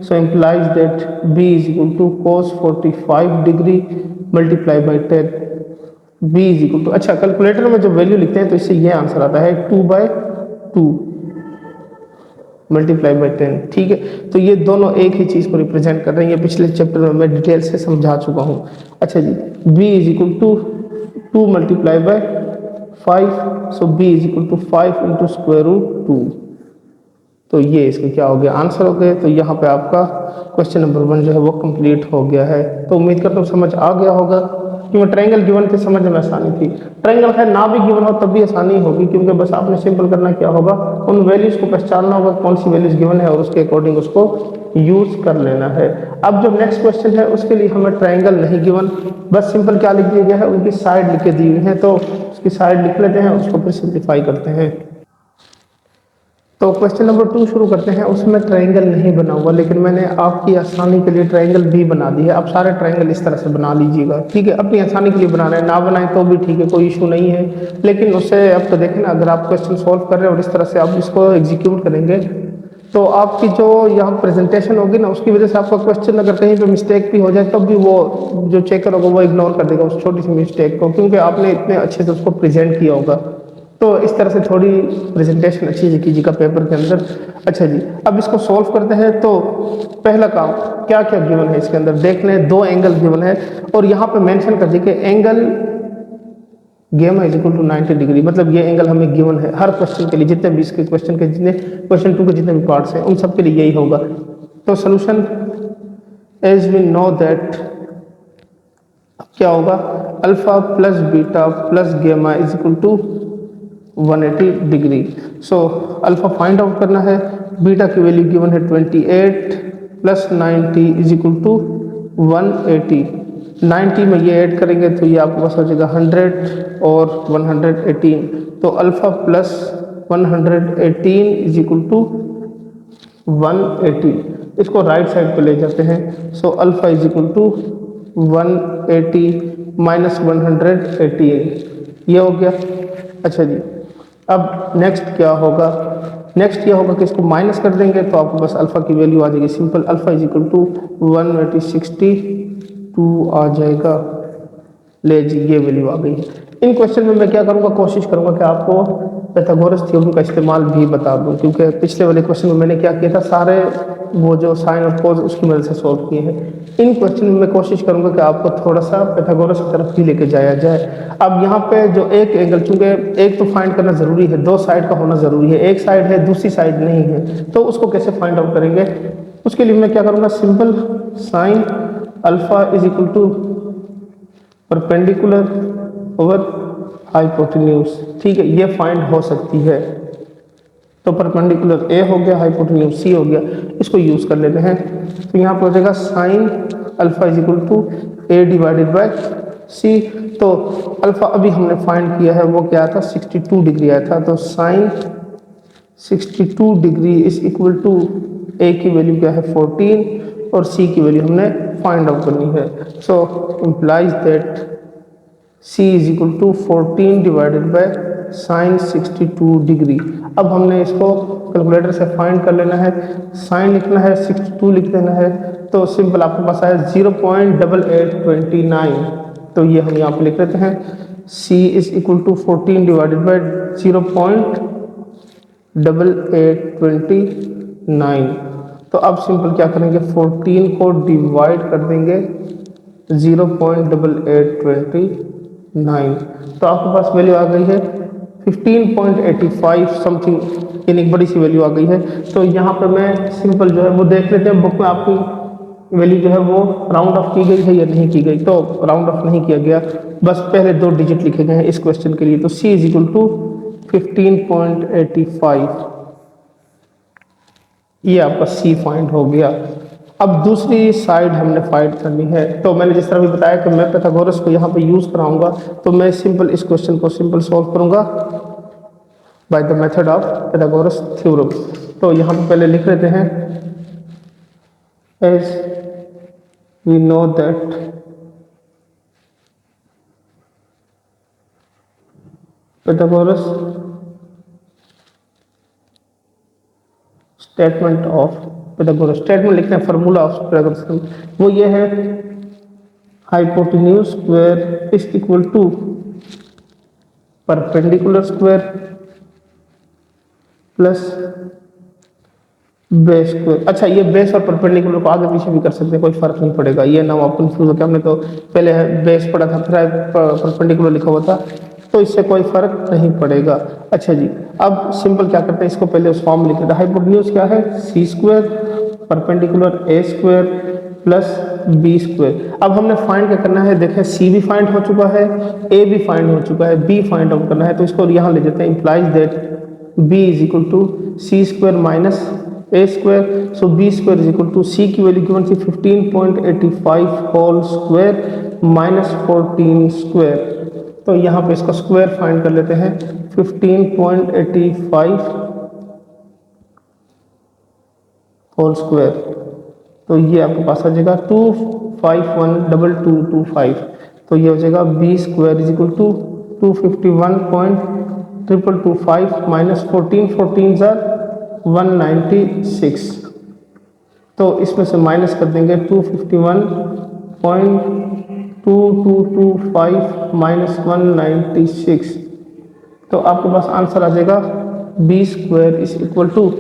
so implies that b is equal to cos 45 degree multiply by 10, b is equal to, अच्छा कैलकुलेटर में जब वैल्यू लिखते हैं तो इससे ये आंसर आता है 2/2 मल्टीप्लाई बाय 10। ठीक है, तो ये दोनों एक ही चीज़ को रिप्रेजेंट कर रहे हैं, ये पिछले चैप्टर में मैं डिटेल से समझा चुका हूँ। अच्छा जी, b is equal to 2 multiply by 5, so b is equal to 5 into square root 2। तो ये इसका क्या हो गया, आंसर हो गया। तो यहाँ पे आपका क्वेश्चन नंबर 1 जो है वो कंप्लीट हो गया है। तो उम्मीद करता हूँ समझ आ गया होगा। क्योंकि ट्रायंगल गिवन थे, समझने में आसानी थी। ट्रायंगल है ना भी गिवन हो तब भी आसानी होगी, क्योंकि बस आपने सिंपल करना क्या होगा, उन वैल्यूज को पहचानना होगा कौन सी वैल्यूज गिवन है और उसके अकॉर्डिंग उसको यूज कर लेना है। अब जो नेक्स्ट क्वेश्चन है उसके लिए हमें ट्रायंगल नहीं गिवन, बस सिंपल क्या लिख दिया गया है, उनकी साइड लिख के दी हुई है, तो उसकी साइड लिख लेते हैं, उसको फिर सिंप्लीफाई करते हैं। तो क्वेश्चन नंबर 2 शुरू करते हैं। उसमें ट्रायंगल नहीं बना हुआ, लेकिन मैंने आपकी आसानी के लिए ट्रायंगल भी बना दी है। आप सारे ट्रायंगल इस तरह से बना लीजिएगा, ठीक है। अपनी आसानी के लिए बना रहे हैं, ना बनाए तो भी ठीक है, कोई इशू नहीं है। लेकिन उससे अब तो देखें ना, अगर आप क्वेश्चन सॉल्व कर रहे हैं और इस तरह से आप इसको एग्जीक्यूट करेंगे, तो आपकी जो यहाँ प्रेजेंटेशन होगी ना, उसकी वजह से आपका क्वेश्चन अगर कहीं पे मिस्टेक भी हो जाए तब भी वो जो चेकर होगा वो इग्नोर कर देगा उस छोटी सी मिस्टेक को, क्योंकि आपने इतने अच्छे से उसको प्रेजेंट किया होगा। तो इस तरह से थोड़ी प्रेजेंटेशन अच्छी से कीजिएगा पेपर के अंदर। अच्छा जी, अब इसको सॉल्व करते हैं। तो पहला काम, क्या क्या गिवन है इसके अंदर देख लें। 2 एंगल गिवन है और यहाँ पे मेंशन कर दीजिए एंगल गेमा इज इक्वल टू 90 डिग्री, मतलब ये एंगल हमें गिवन है हर क्वेश्चन के लिए, जितने भी इसके क्वेश्चन के, जितने क्वेश्चन 2 के जितने भी पार्ट्स हैं उन सब के लिए यही होगा। तो solution as we know that क्या होगा, alpha plus beta plus gamma is equal to 180 degree. So alpha find out करना है, बीटा की वैल्यू गिवन है 28 प्लस 90 इज इक्वल टू 180। 90 में ये ऐड करेंगे तो ये आपके पास हो जाएगा 100 और 118, तो alpha plus 118 is equal to 180। इसको राइट साइड पे ले जाते हैं। So alpha is equal to 180 minus 118, ये हो गया। अच्छा जी, अब नेक्स्ट क्या होगा, नेक्स्ट क्या होगा कि इसको माइनस कर देंगे तो आपको बस अल्फा की वैल्यू आ जाएगी simple, alpha is equal to 182 आ जाएगा। ले जी, ये वैल्यू आ गई है। इन क्वेश्चन में मैं क्या करूँगा, कोशिश करूँगा कि आपको पाइथागोरस थ्योरम का इस्तेमाल भी बता दूं, क्योंकि पिछले वाले क्वेश्चन में मैंने क्या किया था, सारे वो जो साइन और कोस उसकी मदद से सॉल्व किए हैं। इन क्वेश्चन में मैं कोशिश करूंगा कि आपको थोड़ा सा पाइथागोरस की तरफ भी लेके जाया जाए। अब यहाँ पे जो एक एंगल, चूंकि एक तो फाइंड करना जरूरी है, 2 साइड का होना जरूरी है, एक साइड है दूसरी साइड नहीं है, तो उसको कैसे फाइंड आउट करेंगे। उसके लिए मैं क्या करूँगा, simple sine alpha is equal to perpendicular over hypotenuse, ठीक है, ये फाइंड हो सकती है। तो परपेंडिकुलर ए हो गया, हाइपोटेन्यूज सी हो गया, इसको यूज कर लेते हैं। तो यहाँ पर हो जाएगा sine alpha is equal to A divided by C. तो अल्फा अभी हमने फाइंड किया है, वो क्या था, 62 डिग्री आया था। तो sine 62 degree is equal to A की वैल्यू क्या है 14 और सी की वैल्यू हमने फाइंड आउट करनी है। So implies that C is equal to 14 divided by sine 62 degree. अब हमने इसको कैलकुलेटर से फाइंड कर लेना है, साइन लिखना है 62 लिख देना है, तो सिंपल आपके पास आया 0.8829। तो ये हम यहाँ पे लिख लेते हैं, C is equal to 14 divided by 0.8829। तो अब सिंपल क्या करेंगे, 14 को डिवाइड कर देंगे 0.8829, तो आपके पास वैल्यू आ गई है 15.85 समथिंग, यानी बड़ी सी वैल्यू आ गई है। तो यहाँ पे मैं सिंपल जो है वो देख लेते हैं बुक में आपकी वैल्यू जो है वो राउंड ऑफ की गई है या नहीं की गई। तो राउंड ऑफ नहीं किया गया, बस पहले 2 डिजिट लिखे गए हैं इस क्वेश्चन के लिए। तो C इज इक्वल टू 15.85, ये आपका C फाइंड हो गया। अब दूसरी साइड हमने फाइंड करनी है। तो मैंने जिस तरह भी बताया कि मैं पाइथागोरस को यहाँ पे यूज कराऊंगा, तो मैं सिंपल इस क्वेश्चन को सिंपल सॉल्व करूंगा by the method of Pythagoras theorem. तो यहाँ पे पहले लिख लेते हैं, as we know that Pythagoras statement of Pythagoras, statement लिखना है, फार्मूला ऑफ पाइथागोरस, वो ये है, hypotenuse square is equal to perpendicular square plus base square. अच्छा, ये बेस और परपेंडिकुलर को आगे पीछे भी कर सकते हैं, कोई फर्क नहीं पड़ेगा। ये ना आप कंफ्यूज हो, हमने तो पहले बेस पढ़ा था फिर परपेंडिकुलर लिखा हुआ था, तो इससे कोई फर्क नहीं पड़ेगा। अच्छा जी, अब सिंपल क्या करते हैं, इसको पहले उस फॉर्म में लिख लेते हैं। हाइपोटेन्यूज क्या है, C square perpendicular A square plus B square. अब हमने फाइंड क्या करना है, देखें सी भी फाइंड हो चुका है, ए भी फाइंड हो चुका है, बी फाइंड आउट करना है। तो इसको यहाँ ले जाते हैं, implies that B is equal to C square minus A square. So B square is equal to C की वैल्यू गिवन थी 15.85 होल स्क्वायर माइनस 14 स्क्वायर। तो यहाँ पे इसका स्क्वायर फाइंड कर लेते हैं, 15.85 होल स्क्वायर। तो ये आपके पास आ जाएगा 2512225। तो ये हो जाएगा B square is equal to 251.225 minus 14 जार 196। तो इसमें से माइनस कर देंगे 251.2225 माइनस 196। तो आपके पास आंसर आ जाएगा B square is equal to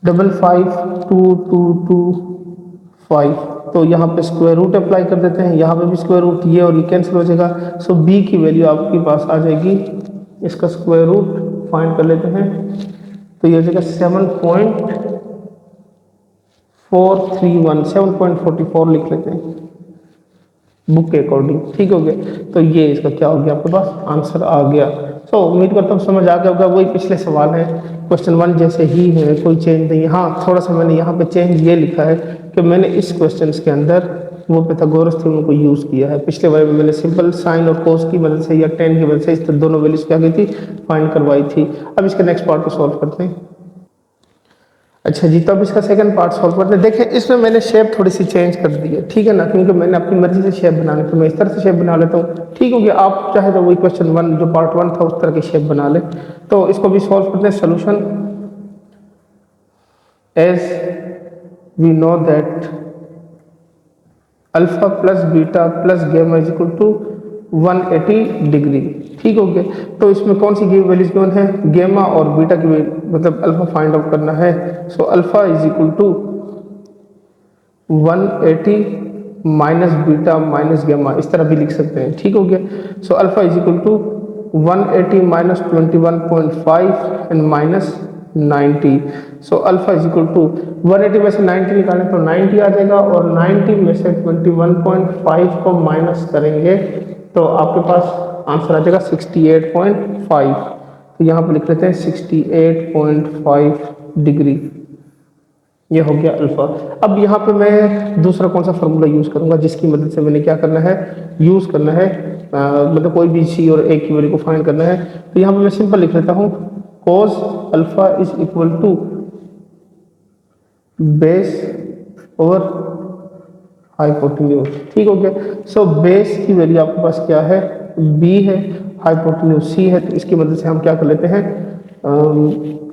552225। तो यहाँ पे स्क्वायर रूट अप्लाई कर देते हैं, यहाँ पे भी स्क्वायर रूट, ये और ये कैंसिल हो जाएगा। सो बी की वैल्यू आपके पास आ जाएगी, इसका स्क्वायर रूट फाइंड कर लेते हैं। तो ये हो जाएगा 7.44 लिख लेते हैं बुक के अकॉर्डिंग, ठीक हो गया। तो ये इसका क्या हो गया, आपके पास आंसर आ गया। तो उम्मीद करता हूँ समझ आ गया होगा। वही पिछले सवाल है, क्वेश्चन 1 जैसे ही है, कोई चेंज नहीं है। हाँ, थोड़ा सा मैंने यहाँ पे चेंज ये लिखा है कि मैंने इस क्वेश्चन के अंदर वो पाइथागोरस थ्योरम को यूज़ किया है। पिछले वाले में मैंने सिंपल साइन और कोस की मदद से या टेन की मदद से इस दोनों वैल्यूज क्या की थी, फाइंड करवाई थी। अब इसके नेक्स्ट पार्ट को सॉल्व करते हैं। अच्छा जी, तो अब इसका सेकंड पार्ट सॉल्व करते हैं। देखें इसमें मैंने शेप थोड़ी सी चेंज कर दी है, ठीक है ना, क्योंकि मैंने अपनी मर्जी से शेप बनाने, तो मैं इस तरह से शेप बना लेता हूँ, ठीक हो गया। आप चाहे तो वही क्वेश्चन 1 जो पार्ट 1 था उस तरह की शेप बना ले। तो इसको भी सॉल्व करते हैं। Solution as we know that alpha plus beta plus gamma is equal to 180 degree, ठीक हो गया। तो इसमें कौन सी वैल्यूज गिवन है, गैमा और बीटा की मतलब अल्फा फाइंड आउट करना है। So alpha is equal to 180 minus beta minus gamma, इस तरह भी लिख सकते हैं, ठीक हो गया। So alpha is equal to 180 minus 21.5 and minus 90। So alpha is equal to 180 में से 90 निकालें तो 90 आ जाएगा, और 90 में से 21.5 को माइनस करेंगे तो आपके पास आंसर आ जाएगा 68.5। तो यहाँ पर लिख लेते हैं 68.5 डिग्री, ये हो गया अल्फा। अब यहाँ पे मैं दूसरा कौन सा फॉर्मूला यूज़ करूँगा, जिसकी मदद से मैंने क्या करना है, यूज़ करना है मतलब कोई भी सी और ए की वैल्यू को फाइंड करना है। तो यहाँ पे मैं सिंपल लिख लेता हूँ, cos alpha is equal to base over hypotenuse, ठीक हो गया। सो बेस की वैल्यू आपके पास क्या है, b है, हाइपोटेन्यूज c है। तो इसकी मदद से हम क्या कर लेते हैं,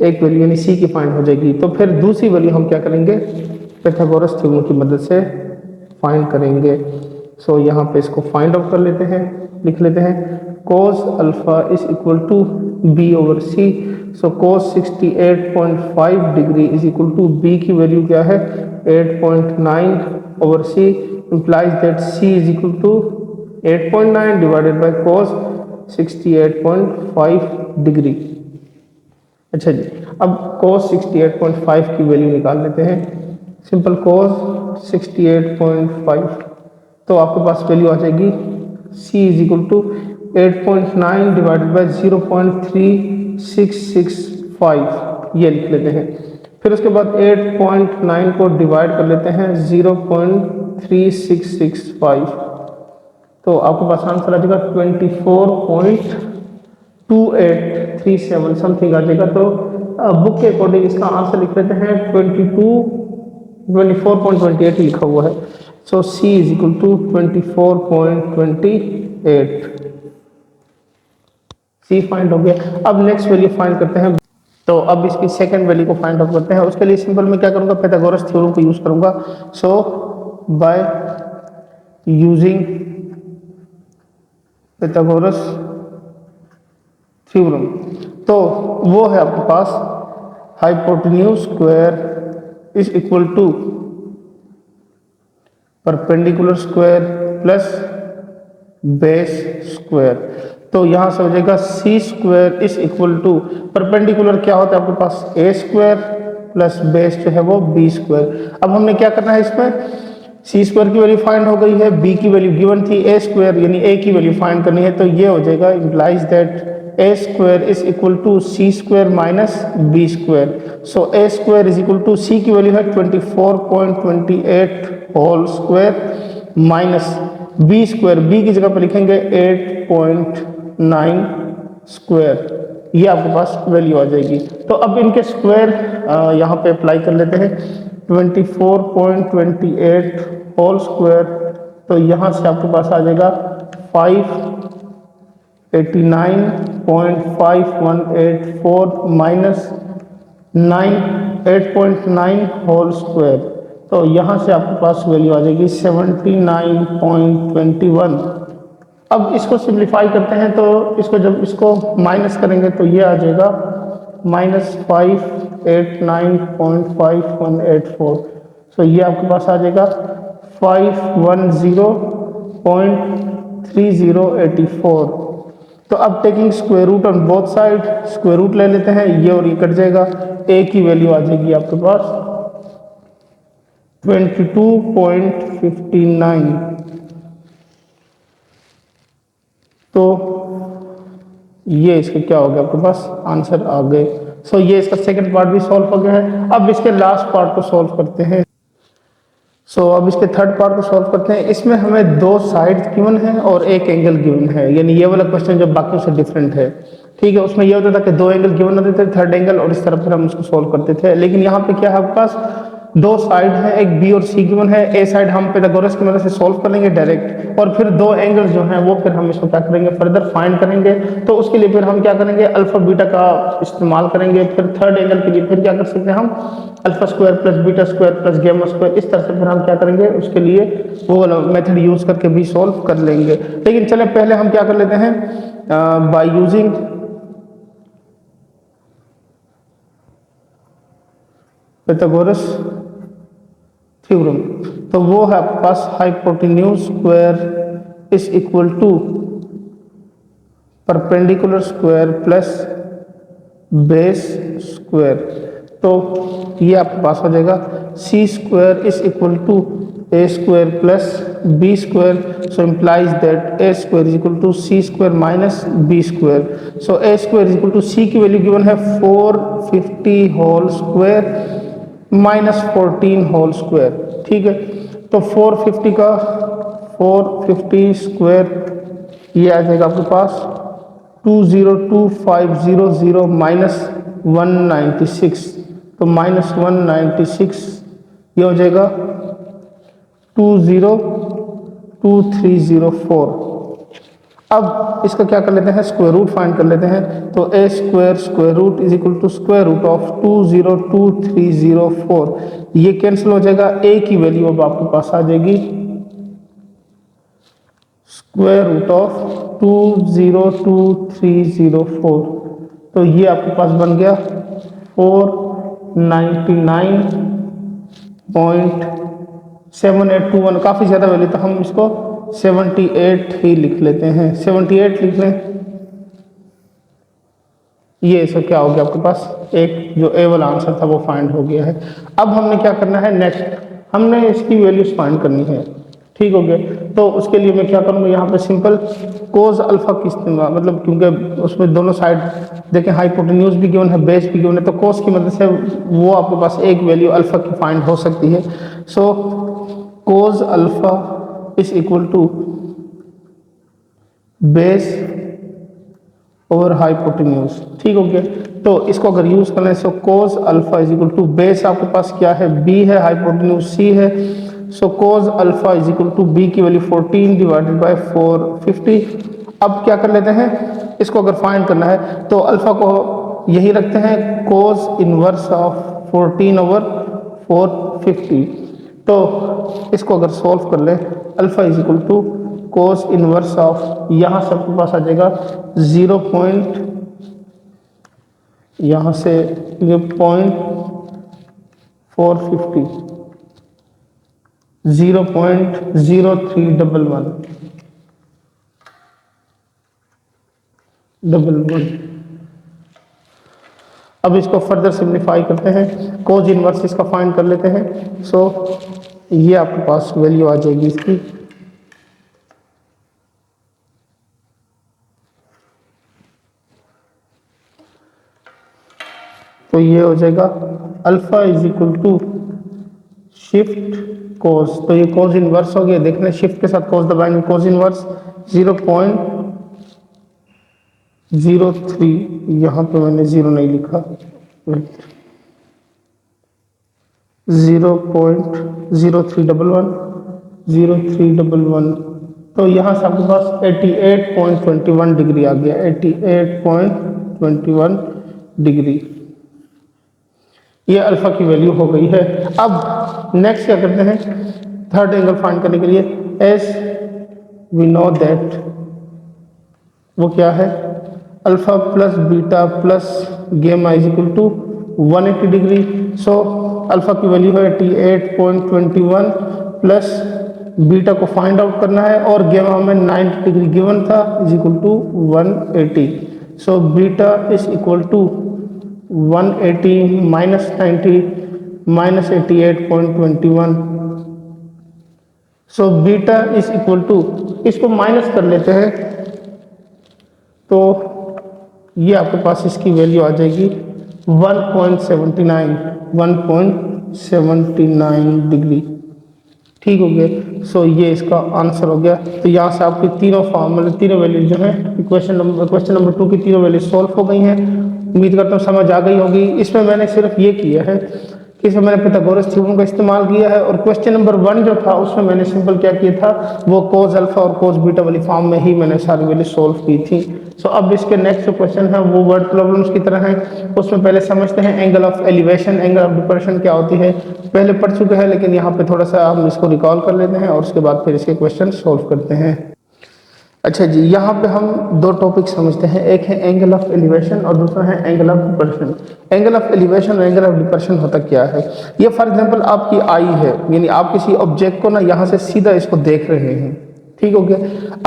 एक वैल्यू यानी c की फाइंड हो जाएगी। तो फिर दूसरी वैल्यू हम क्या करेंगे, पाइथागोरस थ्योरम की मदद से फाइंड करेंगे। सो यहाँ पे इसको फाइंड आउट कर लेते हैं, लिख लेते हैं cos alpha is equal to b over c। So cos 68.5 degree is equal to b की वैल्यू क्या है 8.9 over c, implies that c is equal to 8.9 divided by cos 68.5 degree. अच्छा जी, अब cos 68.5 की वैल्यू निकाल लेते हैं। सिंपल cos 68.5, तो आपके पास वैल्यू आ जाएगी c is equal to 8.9 divided by 0.3665, ये लिख लेते हैं। फिर उसके बाद 8.9 को डिवाइड कर लेते हैं 0.3665, तो आपके पास आंसर आ जाएगा 24.2837 समथिंग आ जाएगा। तो बुक के अकॉर्डिंग इसका आंसर लिख लेते हैं 24.28 लिखा हुआ है। So c is equal to 24.28, c find हो गया। अब नेक्स्ट वैल्यू फाइंड करते हैं। तो अब इसकी सेकंड वैल्यू को फाइंड आउट करते हैं। उसके लिए सिंपल मैं क्या करूंगा, पाइथागोरस थ्योरम को यूज करूंगा। So by using Pythagoras theorem, तो वो है आपके पास hypotenuse square is equal to perpendicular square plus base square. तो यहां से हो जाएगा C square is equal to perpendicular क्या होता है आपके पास ए स्क्वायर प्लस बेस जो है वो बी स्क्वायर। अब हमने क्या करना है, इसमें सी स्क्वायर की वैल्यू फाइंड हो गई है, बी की वैल्यू गिवन थी, ए स्क्वायर यानी ए की वैल्यू फाइंड करनी है, तो ये हो जाएगा implies that A square is equal to C square minus B square. So A square is equal to C की वैल्यू है 24.28 whole square minus B square, B की जगह पर लिखेंगे 8.9 स्क्वायर, ये आपके पास वैल्यू आ जाएगी। तो अब इनके स्क्वायर यहाँ पे अप्लाई कर लेते हैं, 24.28 होल स्क्वायर, तो यहाँ से आपके पास आ जाएगा 589.5184 माइनस 8.9 होल स्क्वायर, तो यहाँ से आपके पास वैल्यू आ जाएगी 79.21। अब इसको सिंप्लीफाई करते हैं, तो इसको जब इसको माइनस करेंगे तो ये आ जाएगा माइनस 589.5184। सो ये आपके पास आ जाएगा 510.3084। तो अब taking square root on both side, square root ले लेते हैं, ये और ये कट जाएगा, ए की वैल्यू आ जाएगी आपके पास 22.59। तो ये इसका क्या हो गया, आपके पास आंसर आ गए। सो ये इसका सेकंड पार्ट भी सॉल्व हो गया है। अब इसके लास्ट पार्ट को सॉल्व करते हैं। अब इसके थर्ड पार्ट को सॉल्व करते हैं। इसमें हमें दो साइड्स गिवन है और एक एंगल गिवन है, यानी ये वाला क्वेश्चन जो बाकियों से डिफरेंट है, ठीक है। उसमें ये होता था कि दो एंगल गिवन होते थे, थर्ड एंगल, और इस तरफ फिर हम उसको सॉल्व करते थे। लेकिन यहाँ पे क्या है, आपके पास दो साइड है, एक बी और सी गिवन है। ए साइड हम पाइथागोरस की मदद से सॉल्व कर लेंगे डायरेक्ट, और फिर दो एंगल जो हैं वो फिर हम इसको क्या करेंगे, फर्दर फाइंड करेंगे। तो उसके लिए फिर हम क्या करेंगे, अल्फा बीटा का इस्तेमाल करेंगे। फिर थर्ड एंगल के लिए फिर क्या कर सकते हैं हम, alpha square plus beta square plus gamma square, इस तरह से फिर हम क्या करेंगे, उसके लिए वो वाला मेथड यूज करके भी सॉल्व कर लेंगे। लेकिन चले पहले हम क्या कर लेते हैं, बाय यूजिंग पाइथागोरस थ्योरम। तो वो है आपके पास hypotenuse square is equal to perpendicular square plus base square. तो ये आपके पास हो जाएगा C square is equal to A square plus B square. So implies that A square is equal to C square minus B square. So A square is equal to C की वैल्यू गिवन है 450 whole square minus 14 whole square, ठीक है। तो 450 का 450 स्क्वायर ये आ जाएगा आपके पास 202500 माइनस 196, तो माइनस 196 ये हो जाएगा 202304। अब इसका क्या कर लेते हैं, स्क्वायर रूट फाइंड कर लेते हैं। तो A square square root is equal to square root of 202304, ये कैंसिल हो जाएगा। ए की वैल्यू अब आपके पास आ जाएगी स्क्वायर रूट ऑफ 202304, तो ये आपके पास बन गया 499.7821। काफ़ी ज़्यादा वैल्यू, तो हम इसको 78 ही लिख लेते हैं, 78 लिख लें। ये इसका क्या हो गया, आपके पास एक जो ए वाला आंसर था वो फाइंड हो गया है। अब हमने क्या करना है, नेक्स्ट हमने इसकी वैल्यूज फाइंड करनी है, ठीक हो गया। तो उसके लिए मैं क्या करूँगा, यहाँ पे सिंपल कोस अल्फा की इस्तेमाल, मतलब क्योंकि उसमें दोनों साइड देखें हाइपोटेन्यूज भी गिवन है, बेस भी गिवन है, तो कोस की मदद से वो आपके पास एक वैल्यू अल्फा की फाइंड हो सकती है। So cos alpha is equal to base over hypotenuse, ठीक हो गया। तो इसको अगर यूज कर लें, so cos alpha is equal to base आपके पास क्या है, बी है, हाइपोटेन्यूज सी है। So cos alpha is equal to B की वैल्यू 14 डिवाइडेड बाय 450। अब क्या कर लेते हैं, इसको अगर फाइंड करना है तो अल्फा को यही रखते हैं, कोस इनवर्स ऑफ 14 ओवर 450। तो इसको अगर सॉल्व कर ले, alpha is equal to cos inverse of, यहाँ से आपके पास आ जाएगा 0. यहाँ से ये 0.450, 0.0311। अब इसको फर्दर सिंप्लीफाई करते हैं, कोज इनवर्स इसका फाइंड कर लेते हैं। सो ये आपके पास वैल्यू आ जाएगी इसकी। तो ये हो जाएगा alpha is equal to shift cos. तो ये कोज इनवर्स हो गया, देखना शिफ्ट के साथ कोज दबाएंगे, कोज इनवर्स 0.03, यहाँ पे मैंने 0 नहीं लिखा, 0.0311, तो यहाँ से आपके पास 88.21 डिग्री आ गया, 88.21 डिग्री। ये अल्फा की वैल्यू हो गई है। अब नेक्स्ट क्या करते हैं, थर्ड एंगल फाइंड करने के लिए, एस वी नो दैट वो क्या है, alpha plus beta plus gamma is equal to 180 degree. So alpha की वैल्यू है 88.21 प्लस बीटा को फाइंड आउट करना है और गेमा में 90 डिग्री गिवन था is equal to 180। So beta is equal to 180 minus 90 minus 88.21। So beta is equal to, इसको माइनस कर लेते हैं तो ये आपके पास इसकी वैल्यू आ जाएगी 1.79 डिग्री। ठीक हो गया। सो ये इसका आंसर हो गया। तो यहाँ से आपकी तीनों फॉर्मूले, तीनों वैल्यूज जो है क्वेश्चन नंबर 2 की तीनों वैल्यूज सॉल्व हो गई हैं। उम्मीद करता हूँ समझ आ गई होगी। इसमें मैंने सिर्फ ये किया है कि इसमें मैंने पिथागोरस थ्योरम का इस्तेमाल किया है और क्वेश्चन नंबर 1 जो था उसमें मैंने सिंपल क्या किया था, वो कोस अल्फा और कोस बीटा वाली फॉर्म में ही मैंने सारी वैल्यू सॉल्व की थी। सो अब इसके नेक्स्ट जो क्वेश्चन है वो वर्ड प्रॉब्लम्स की तरह है। उसमें पहले समझते हैं angle of elevation, angle of depression क्या होती है, पहले पढ़ चुके हैं लेकिन यहाँ पे थोड़ा सा हम इसको रिकॉल कर लेते हैं और उसके बाद फिर इसके क्वेश्चन सॉल्व करते हैं। अच्छा जी, यहाँ पे हम दो टॉपिक समझते हैं, एक है एंगल ऑफ एलिवेशन और दूसरा है angle of depression. Angle of elevation और एंगल ऑफ डिप्रेशन होता क्या है, ये फॉर एग्जांपल आपकी आई है, यानी आप किसी ऑब्जेक्ट को ना यहाँ से सीधा इसको देख रहे हैं, ठीक हो गया।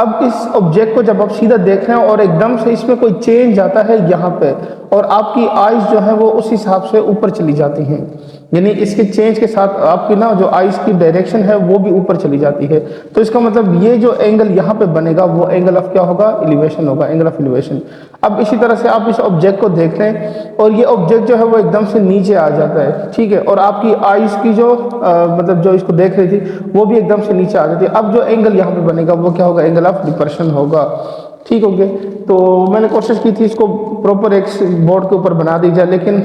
अब इस ऑब्जेक्ट को जब आप सीधा देख रहे हैं और एकदम से इसमें कोई चेंज आता है यहाँ पे और आपकी आईज जो है वो उस हिसाब से ऊपर चली जाती हैं, यानी इसके चेंज के साथ आपकी ना जो आईज की डायरेक्शन है वो भी ऊपर चली जाती है। तो इसका मतलब ये जो एंगल यहाँ पे बनेगा वो एंगल ऑफ क्या होगा, एलिवेशन होगा, एंगल ऑफ एलिवेशन। अब इसी तरह से आप इस ऑब्जेक्ट को देख रहे हैं और ये ऑब्जेक्ट जो है वो एकदम से नीचे आ जाता है, ठीक है, और आपकी आईज की जो मतलब जो इसको देख रही थी वो भी एकदम से नीचे आ जाती है। अब जो एंगल यहाँ पे बनेगा वो क्या होगा, एंगल ऑफ डिप्रेशन होगा, ठीक हो गया। तो मैंने कोशिश की थी इसको प्रॉपर एक बोर्ड के ऊपर बना दी जाए, लेकिन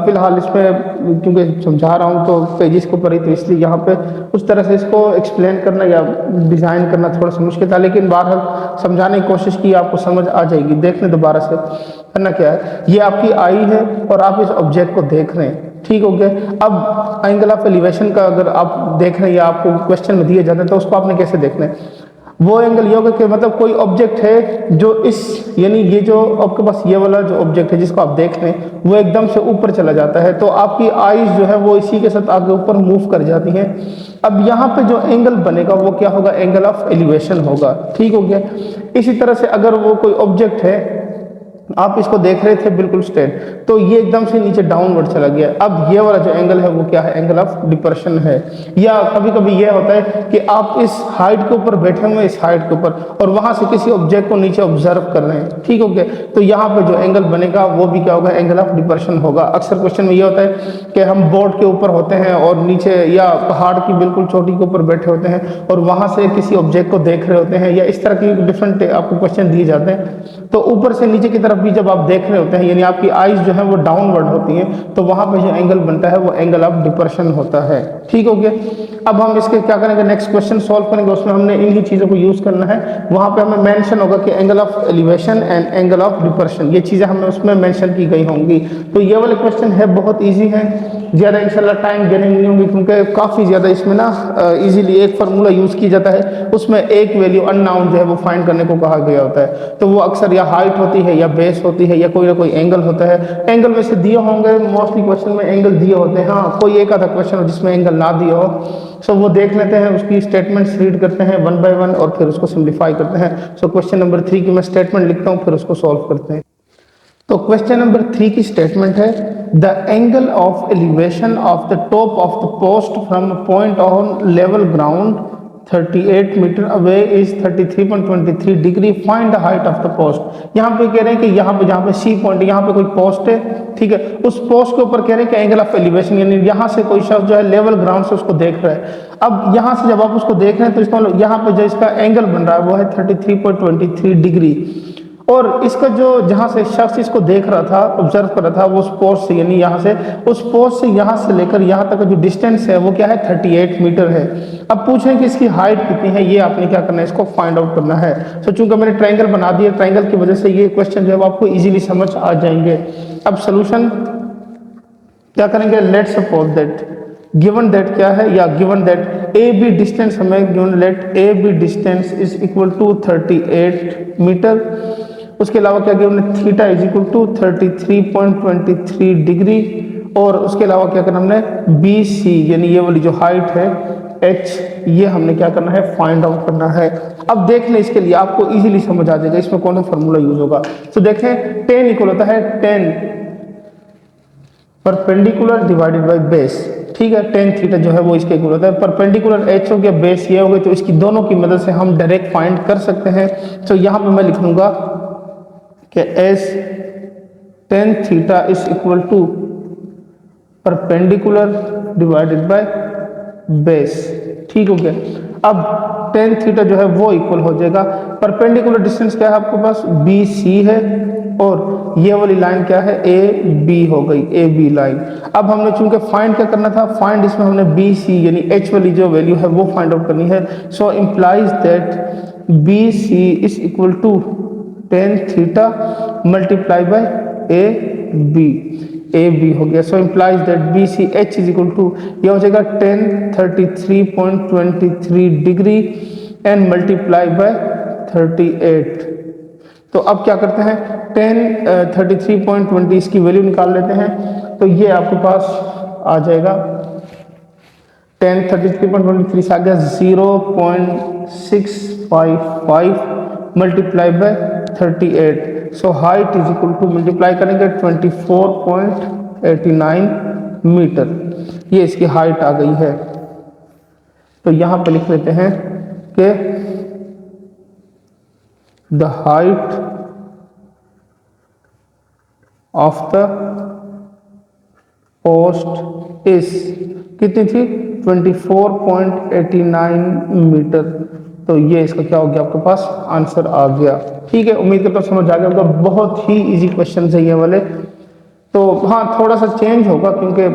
फिलहाल इसमें क्योंकि समझा रहा हूँ तो पेजेस के ऊपर ही, तो इसलिए यहाँ पे उस तरह से इसको एक्सप्लेन करना या डिज़ाइन करना थोड़ा सा मुश्किल था, लेकिन बहरहाल समझाने की कोशिश की, आपको समझ आ जाएगी। देखने दोबारा से करना क्या है, ये आपकी आई है और आप इस ऑब्जेक्ट को देख रहे हैं, ठीक हो गया। अब एंगल ऑफ एलिवेशन का अगर आप देख रहे हैं या आपको क्वेश्चन में दिया जाता है तो उसको आपने कैसे देखना है, वो एंगल ये होगा कि मतलब कोई ऑब्जेक्ट है जो इस, यानी ये जो आपके पास ये वाला जो ऑब्जेक्ट है जिसको आप देख रहे हैं वो एकदम से ऊपर चला जाता है, तो आपकी आईज जो है वो इसी के साथ आगे ऊपर मूव कर जाती हैं। अब यहाँ पे जो एंगल बनेगा वो क्या होगा, एंगल ऑफ एलिवेशन होगा, ठीक हो गया। इसी तरह से अगर वो कोई ऑब्जेक्ट है, आप इसको देख रहे थे बिल्कुल स्ट्रेट, तो ये एकदम से नीचे डाउनवर्ड चला गया, अब ये वाला जो एंगल है वो क्या है, एंगल ऑफ डिप्रेशन है। या कभी कभी ये होता है कि आप इस हाइट के ऊपर बैठे हुए, इस हाइट के ऊपर, और वहां से किसी ऑब्जेक्ट को नीचे ऑब्जर्व कर रहे हैं, ठीक हो गया, तो यहाँ पे जो एंगल बनेगा वो भी क्या होगा, एंगल ऑफ डिप्रेशन होगा। अक्सर क्वेश्चन में ये होता है कि हम बोर्ड के ऊपर होते हैं और नीचे या पहाड़ की बिल्कुल चोटी के ऊपर बैठे होते हैं और वहां से किसी ऑब्जेक्ट को देख रहे होते हैं, या इस तरह की डिफरेंट आपको क्वेश्चन दिए जाते हैं। तो ऊपर से नीचे की तरफ भी जब आप देख रहे होते हैं, यानी आपकी आईज जो है वो डाउनवर्ड होती हैं, तो वहां पे जो एंगल बनता है वो एंगल ऑफ डिप्रेशन होता है, ठीक हो गया। अब हम इसके क्या करेंगे, नेक्स्ट क्वेश्चन सॉल्व करेंगे, उसमें हमने इन्हीं चीज़ों को यूज़ करना है। वहां पे हमें मेंशन होगा कि angle of elevation and angle of depression, ये चीज़ें हमें उसमें मेंशन की गई होंगी। तो ये वाले क्वेश्चन है बहुत ईजी है, ज़्यादा इंशाल्लाह टाइम देने नहीं होंगे, क्योंकि काफ़ी ज़्यादा इसमें ना ईजिली एक फार्मूला यूज़ किया जाता है, उसमें एक वैल्यू अननाउन जो है वो फाइंड करने को कहा गया होता है। तो वो अक्सर या हाइट होती है या बेस होती है या कोई ना कोई एंगल होता है। एंगल वैसे दिए होंगे, मोस्टली क्वेश्चन में एंगल दिए होते हैं, हाँ कोई एक आधा क्वेश्चन हो जिसमें एंगल ना दिए हो, सो वो देख लेते हैं, उसकी स्टेटमेंट्स रीड करते हैं 1 बाय 1 और फिर उसको सिंप्लीफाई करते हैं। सो क्वेश्चन नंबर 3 की मैं स्टेटमेंट लिखता हूँ, फिर उसको सॉल्व करते हैं। तो क्वेश्चन नंबर 3 की स्टेटमेंट है the angle of elevation of the top of the post from point on level ground 38 meter away is 33.23 degree, find the height of the post. यहाँ पे कह रहे हैं कि यहाँ पे जहाँ पे सी पॉइंट, यहाँ पे कोई पोस्ट है, ठीक है, उस पोस्ट के ऊपर कह रहे हैं कि एंगल ऑफ एलिवेशन, यानी यहाँ से कोई शख्स जो है लेवल ग्राउंड से उसको देख रहा है। अब यहाँ से जब आप उसको देख रहे हैं तो इसका मतलब यहाँ पे जो इसका एंगल बन रहा है वो है 33.23 डिग्री, और इसका जो जहाँ से शख्स इसको देख रहा था, ऑब्जर्व कर रहा था, वो उस पोस्ट से, यानी यहाँ से उस पोस्ट से यहाँ से लेकर यहाँ तक का जो डिस्टेंस है वो क्या है 38 मीटर है। अब पूछें कि इसकी हाइट कितनी है, ये आपने क्या करना है, इसको फाइंड आउट करना है। सो चूंकि मैंने ट्रायंगल बना दिया, ट्रायंगल की वजह से ये क्वेश्चन जो है वो आपको इजीली समझ आ जाएंगे। अब सोल्यूशन क्या करेंगे, let's suppose that given that क्या है, या given that A B distance हमें given, let A B distance is equal to 38 metre. उसके अलावा क्या गिवन है, theta is equal to 33.23 degree, और उसके अलावा क्या करना हमने, बी सी यानी ये वाली जो हाइट है एच, ये हमने क्या करना है, फाइंड आउट करना है। अब देख लें, इसके लिए आपको इजीली समझ आ जाएगा इसमें कौन सा फॉर्मूला यूज होगा। तो देखें, टेन इक्वल होता है 10 परपेंडिकुलर डिवाइडेड बाय बेस, ठीक है, टेन थीटा जो है वो इसके इक्वल होता है। परपेंडिकुलर एच हो गया, बेस ये हो गई, तो इसकी दोनों की मदद से हम डायरेक्ट फाइंड कर सकते हैं। तो यहाँ पे मैं लिख लूंगा कि as tan theta is equal to perpendicular divided by base, ठीक हो गया। अब टेन थीटा जो है वो इक्वल हो जाएगा, परपेंडिकुलर डिस्टेंस क्या है आपके पास, बी सी है, और ये वाली लाइन क्या है, ए बी हो गई, ए बी लाइन। अब हमने चूंकि फाइंड क्या करना था, फाइंड इसमें हमने बी सी यानी एच वाली जो वैल्यू है वो फाइंड आउट करनी है। So implies that B C is equal to tan theta multiply by A B हो गया। So implies that B C H is equal to, यह हो जाएगा 1033.23 डिग्री एंड मल्टीप्लाई बाय 38। तो अब क्या करते हैं, 1033.20 इसकी वैल्यू निकाल लेते हैं। तो ये आपके पास आ जाएगा 1033.23 से आ गया 0.655 multiply by 38। So height is equal to, multiply करेंगे 24.89 मीटर, ये इसकी हाइट आ गई है। तो यहां पे लिख लेते हैं कि the height of the post is कितनी थी, 24.89 मीटर। तो ये इसका क्या हो गया, आपके पास आंसर आ गया। ठीक है, उम्मीद करता हूँ समझ आ गया होगा। बहुत ही इजी क्वेश्चन है ये वाले। तो हाँ, थोड़ा सा चेंज होगा क्योंकि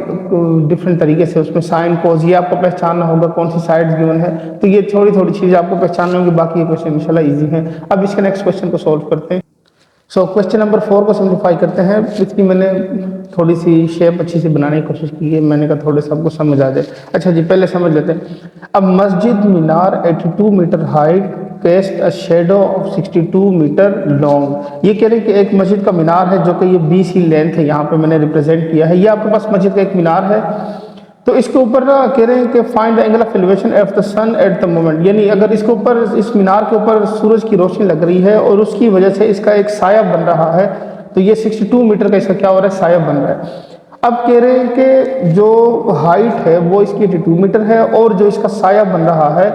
डिफरेंट तरीके से उसमें साइन कोस ये आपको पहचानना होगा, कौन सी साइड गिवन है, तो ये थोड़ी थोड़ी चीज़ आपको पहचानना होगी। बाकी ये क्वेश्चन इंशाल्लाह इजी है। अब इसके नेक्स्ट क्वेश्चन को सॉल्व करते हैं। सो क्वेश्चन नंबर 4 को सिंप्लीफाई करते हैं। इसकी मैंने थोड़ी सी शेप अच्छी सी बनाने की कोशिश की है, मैंने कहा थोड़े सा आपको समझ आ जाए। अच्छा जी, पहले समझ लेते हैं। अब मस्जिद मीनार 82 meter height cast a shadow of 62 meter long. ये कह रहे हैं कि एक मस्जिद का मीनार है जो कि ये 20 ही लेंथ है, यहाँ पे मैंने रिप्रेजेंट किया है। ये आपके पास मस्जिद का एक मीनार है। तो इसके ऊपर ना कह रहे हैं कि find the angle of elevation of the sun at the moment, यानी अगर इसके ऊपर, इस मीनार के ऊपर सूरज की रोशनी लग रही है और उसकी वजह से इसका एक साया बन रहा है, तो ये 62 मीटर का इसका क्या हो रहा है, साया बन रहा है। अब कह रहे हैं कि जो हाइट है वो इसकी 82 मीटर है और जो इसका साया बन रहा है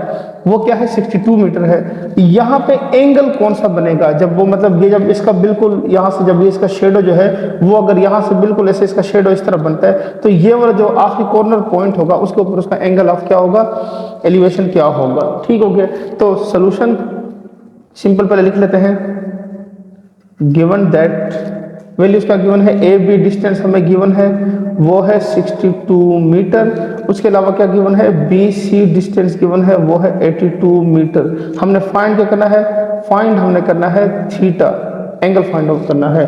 वो क्या है, 62 मीटर है। यहाँ पे एंगल कौन सा बनेगा, जब वो मतलब ये जब इसका बिल्कुल यहाँ से जब ये इसका शेडो जो है वो अगर यहाँ से बिल्कुल ऐसे इसका शेडो इस तरफ बनता है, तो ये वाला जो आखिरी कॉर्नर पॉइंट होगा उसके ऊपर उसका एंगल ऑफ क्या होगा, एलिवेशन क्या होगा। ठीक हो गया। तो सोल्यूशन सिंपल पहले लिख लेते हैं। गिवन दैट वैल्यूज का गिवन है, ए बी डिस्टेंस हमें गिवन है वो है 62 मीटर। उसके अलावा क्या गिवन है, बी सी डिस्टेंस गिवन है वो है 82 मीटर। हमने फाइंड क्या करना है, फाइंड हमने करना है थीटा, एंगल फाइंड आउट करना है।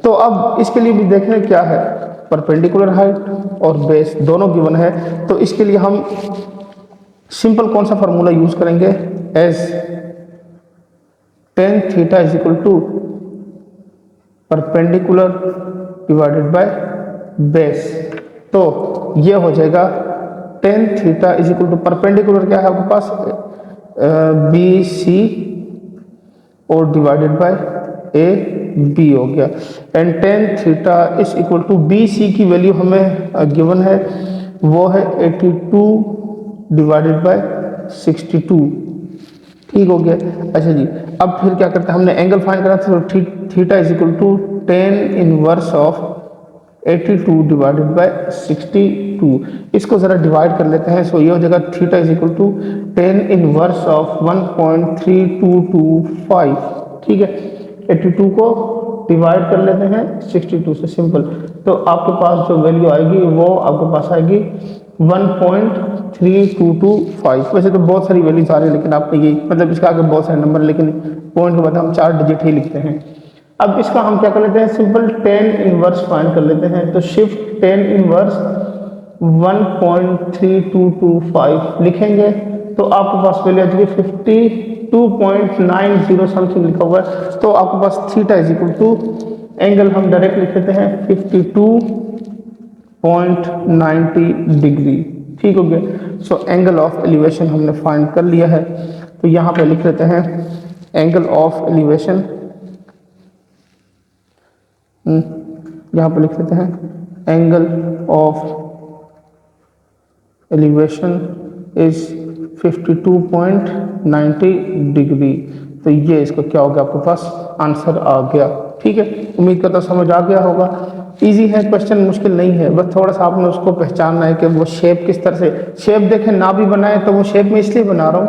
तो अब इसके लिए भी देखना क्या है, परपेंडिकुलर हाइट और बेस दोनों गिवन है। तो इसके लिए हम सिंपल कौन सा फॉर्मूला यूज करेंगे, as tan theta is equal to perpendicular divided by base. तो ये हो जाएगा tan theta is equal to perpendicular क्या है आपके पास, बी सी और डिवाइडेड बाय ए बी हो गया। And tan theta is equal to B C की वैल्यू हमें गिवन है, वो है 82 डिवाइडेड बाय 62। ठीक हो गया। अच्छा जी, अब फिर क्या करते हैं, हमने एंगल फाइंड करा था, तो theta is equal to tan inverse of 82 divided by 62। इसको ज़रा डिवाइड कर लेते हैं। सो ये हो जाएगा theta is equal to tan inverse of 1.3225। ठीक है, 82 को डिवाइड कर लेते हैं 62 से, सिंपल। तो आपके पास जो वैल्यू आएगी वो आपके पास आएगी 1.3225। वैसे तो बहुत सारी वैल्यूज आ रही है, लेकिन आपने ये मतलब इसका आगे बहुत सारे नंबर, लेकिन पॉइंट के बाद हम 4 डिजिट ही लिखते हैं। अब इसका हम क्या कर लेते हैं, सिंपल 10 इनवर्स फाइंड कर लेते हैं। तो शिफ्ट 10 इनवर्स 1.3225 लिखेंगे तो आपके पास वैल्यू आ जाएगी 52.90 समथिंग लिखा हुआ है। तो आपके पास theta is equal to, angle हम डायरेक्ट लिख लेते हैं 52.90 डिग्री। ठीक हो गया। सो एंगल ऑफ एलिवेशन हमने फाइंड कर लिया है। तो यहाँ पे लिख लेते हैं एंगल ऑफ एलिवेशन, यहाँ पे लिख लेते हैं angle of elevation is 52.90 degree. तो ये इसको क्या हो गया, आपके पास आंसर आ गया। ठीक है, उम्मीद करता समझ आ गया होगा। इजी है क्वेश्चन, मुश्किल नहीं है, बस थोड़ा सा आपने उसको पहचानना है कि वो शेप किस तरह से, शेप देखें ना भी बनाए तो वो शेप में इसलिए बना रहा हूँ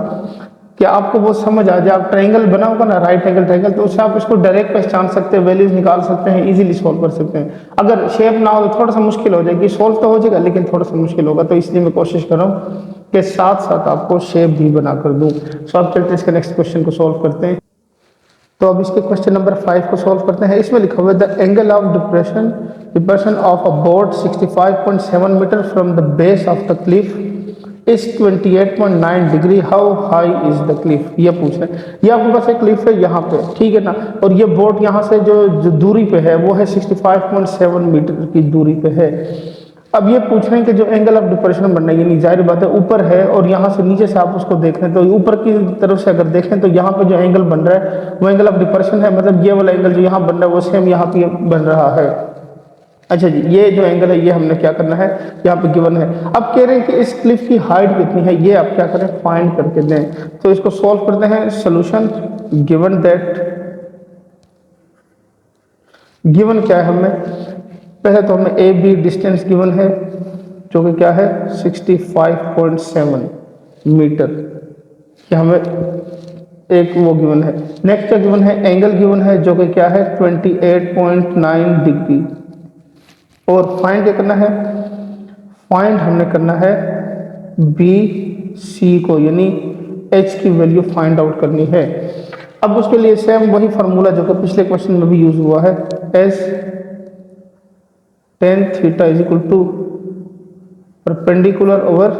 कि आपको वो समझ आ जाए। आप ट्रायंगल बना होगा ना, राइट एंगल ट्रायंगल, तो उससे आप इसको डायरेक्ट पहचान सकते हैं, वैल्यूज निकाल सकते हैं, इजीली सॉल्व कर सकते हैं। अगर शेप ना हो तो थोड़ा सा मुश्किल हो जाएगी, सॉल्व तो हो जाएगा लेकिन थोड़ा सा मुश्किल होगा। तो इसलिए मैं कोशिश कर रहा हूँ कि साथ साथ आपको शेप भी बना कर दूँ। सो आप चलते इसके नेक्स्ट क्वेश्चन को सॉल्व करते हैं। तो अब इसके क्वेश्चन नंबर 5 को सॉल्व करते हैं। इसमें लिखा हुआ है the angle of depression of a board 65.7 meter from the base of the cliff is 28.9 degree, how high is the cliff. ये पूछ रहे हैं, ये आपके पास एक क्लिफ है यहाँ पे, ठीक है ना, और ये बोर्ड यहाँ से जो दूरी पे है वो है 65.7 मीटर की दूरी पे है। अब ये पूछ रहे हैं कि जो एंगल ऑफ डिप्रेशन बनना है, यानी जाहिर बात है ऊपर है और यहाँ से नीचे से आप उसको देख रहे हैं, तो ऊपर की तरफ से अगर देखें तो यहाँ पे जो एंगल बन रहा है वो एंगल ऑफ डिप्रेशन है, मतलब ये वाला एंगल जो यहाँ बन रहा है वो सेम यहाँ पे बन रहा है। अच्छा जी, ये जो एंगल है ये हमने क्या करना है, यहाँ पे गिवन है। अब कह रहे हैं कि इस क्लिफ की हाइट कितनी है, ये आप क्या करें, फाइंड करके दें। तो इसको सॉल्व करते हैं। सोल्यूशन, गिवन दैट, गिवन क्या है हमें, पहले तो हमें ए बी डिस्टेंस गिवन है जो कि क्या है 65.7 मीटर, क्या हमें एक वो गिवन है। नेक्स्ट क्या गिवन है, एंगल गिवन है जो कि क्या है 28.9 डिग्री। और फाइंड क्या करना है, फाइंड हमने करना है बी सी को, यानी एच की वैल्यू फाइंड आउट करनी है। अब उसके लिए सेम वही फार्मूला जो कि पिछले क्वेश्चन में भी यूज हुआ है, as tan theta is equal to perpendicular over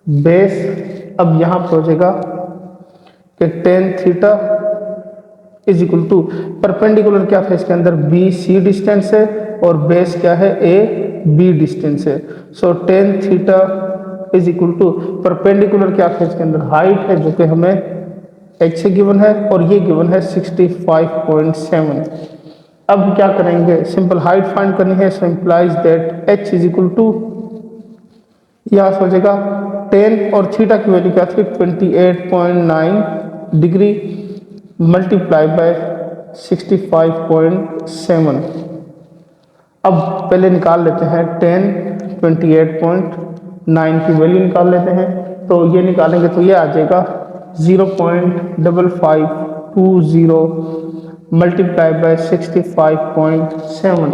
base. अब यहाँ पर हो जाएगा कि tan theta is equal to perpendicular क्या था इसके अंदर, बी सी डिस्टेंस है और बेस क्या है, ए बी डिस्टेंस है। So tan theta is equal to perpendicular क्या था इसके अंदर, हाइट है जो कि हमें एच से गिवन है और ये गिवन है 65.7। अब क्या करेंगे, सिंपल हाइट फाइंड करनी है। So implies that H is equal to, यहाँ से हो जाएगा 10 और थीटा की वैल्यू क्या थी 28.9 डिग्री मल्टीप्लाई बाय 65.7। अब पहले निकाल लेते हैं 10 28.9 की वैल्यू निकाल लेते हैं। तो ये निकालेंगे तो ये आ जाएगा 0.5520 मल्टीप्लाई बाय 65.7,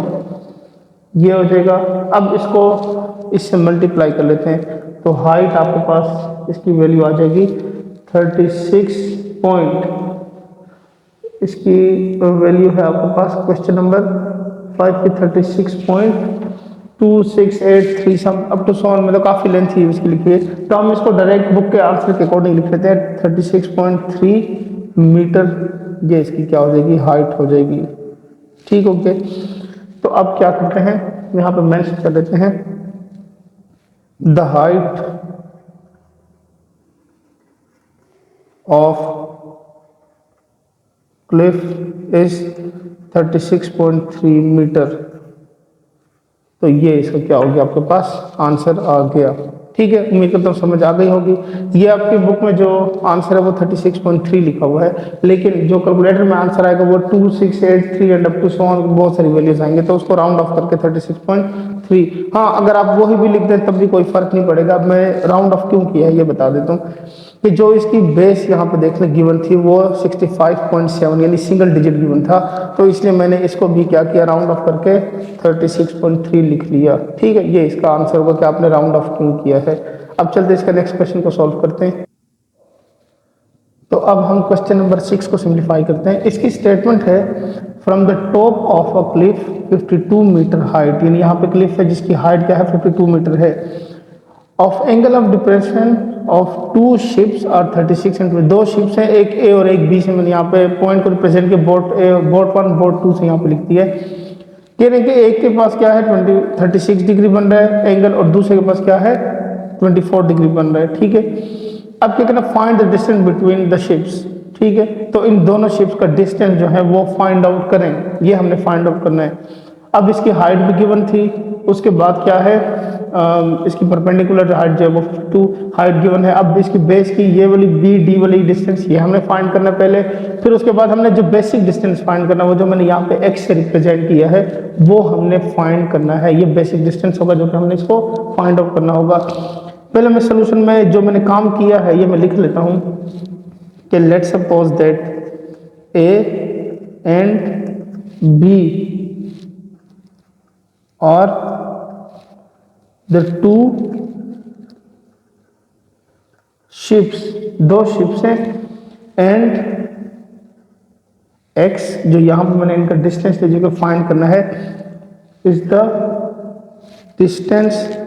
ये हो जाएगा। अब इसको इससे मल्टीप्लाई कर लेते हैं तो हाइट आपके पास इसकी वैल्यू आ जाएगी 36 पॉइंट, इसकी वैल्यू है आपके पास क्वेश्चन नंबर 5 की 36.2683 सम अप टू सॉन, मतलब काफ़ी लेंथ ही इसकी लिखी है। तो हम इसको डायरेक्ट बुक के आंसर के अकॉर्डिंग लिख लेते हैं 36.3 मीटर, ये इसकी क्या हो जाएगी, हाइट हो जाएगी। ठीक हो गया। तो अब क्या करते हैं, यहाँ पे मेंशन कर देते हैं the height of cliff is 36.3 meter. तो ये इसका क्या हो गया, आपके पास आंसर आ गया। ठीक है, उम्मीद करता हूँ समझ आ गई होगी। ये आपकी बुक में जो आंसर है वो 36.3 लिखा हुआ है, लेकिन जो कैलकुलेटर में आंसर आएगा वो 2, 6, 8, 3 and up to so on, बहुत सारी वैल्यूज आएंगे, तो उसको राउंड ऑफ करके 36.3। हाँ, अगर आप वही भी लिख दें तब भी कोई फर्क नहीं पड़ेगा। मैं राउंड ऑफ क्यों किया है ये बता देता हूँ कि जो इसकी बेस यहाँ पे देखने गिवन थी वो 65.7 यानी सिंगल डिजिट गिवन था, तो इसलिए मैंने इसको भी क्या किया, राउंड ऑफ करके 36.3 लिख लिया। ठीक है, ये इसका आंसर होगा कि आपने राउंड ऑफ क्यों किया है। अब चलते इसका नेक्स्ट क्वेश्चन को सॉल्व करते हैं। तो अब हम क्वेश्चन नंबर 6 को सिंप्लीफाई करते हैं। इसकी स्टेटमेंट है from the top of a cliff 52 meter height, यानी यहाँ पे क्लिफ है जिसकी हाइट क्या है 52 मीटर है, of angle of depression of two ships are 36 centimeter. दो शिप्स हैं, एक ए और एक बी से, मैंने यहाँ पे पॉइंट को रिप्रेजेंट किया बोट ए, बोट 1 बोट 2 से यहाँ पे लिखती है। कह रहे हैं कि एक के पास क्या है 36 डिग्री बन रहा है एंगल, और दूसरे के पास क्या है 24 डिग्री बन रहा है। ठीक है, अब क्या करना, find the distance between the ships. ठीक है, तो इन दोनों शिप्स का डिस्टेंस जो है वो फाइंड आउट करें, ये हमने फाइंड आउट करना है। अब इसकी हाइट भी गिवन थी, उसके बाद क्या है इसकी परपेंडिकुलर हाइट जो है वो 52 हाइट गिवन है। अब इसकी बेस की ये वाली बी डी वाली डिस्टेंस ये हमने फाइंड करना पहले, फिर उसके बाद हमने जो बेसिक डिस्टेंस फाइंड करना वो जो मैंने यहाँ पे एक्स से रिप्रेजेंट किया है वो हमने फाइंड करना है। ये बेसिक डिस्टेंस होगा जो कि हमने इसको फाइंड आउट करना होगा। पहले मैं सोल्यूशन में जो मैंने काम किया है ये मैं लिख लेता हूँ कि let suppose that A and B और द टू शिप्स, दो शिप्स हैं, एंड एक्स जो यहां पे मैंने इनका डिस्टेंस जो कि फाइंड करना है is the distance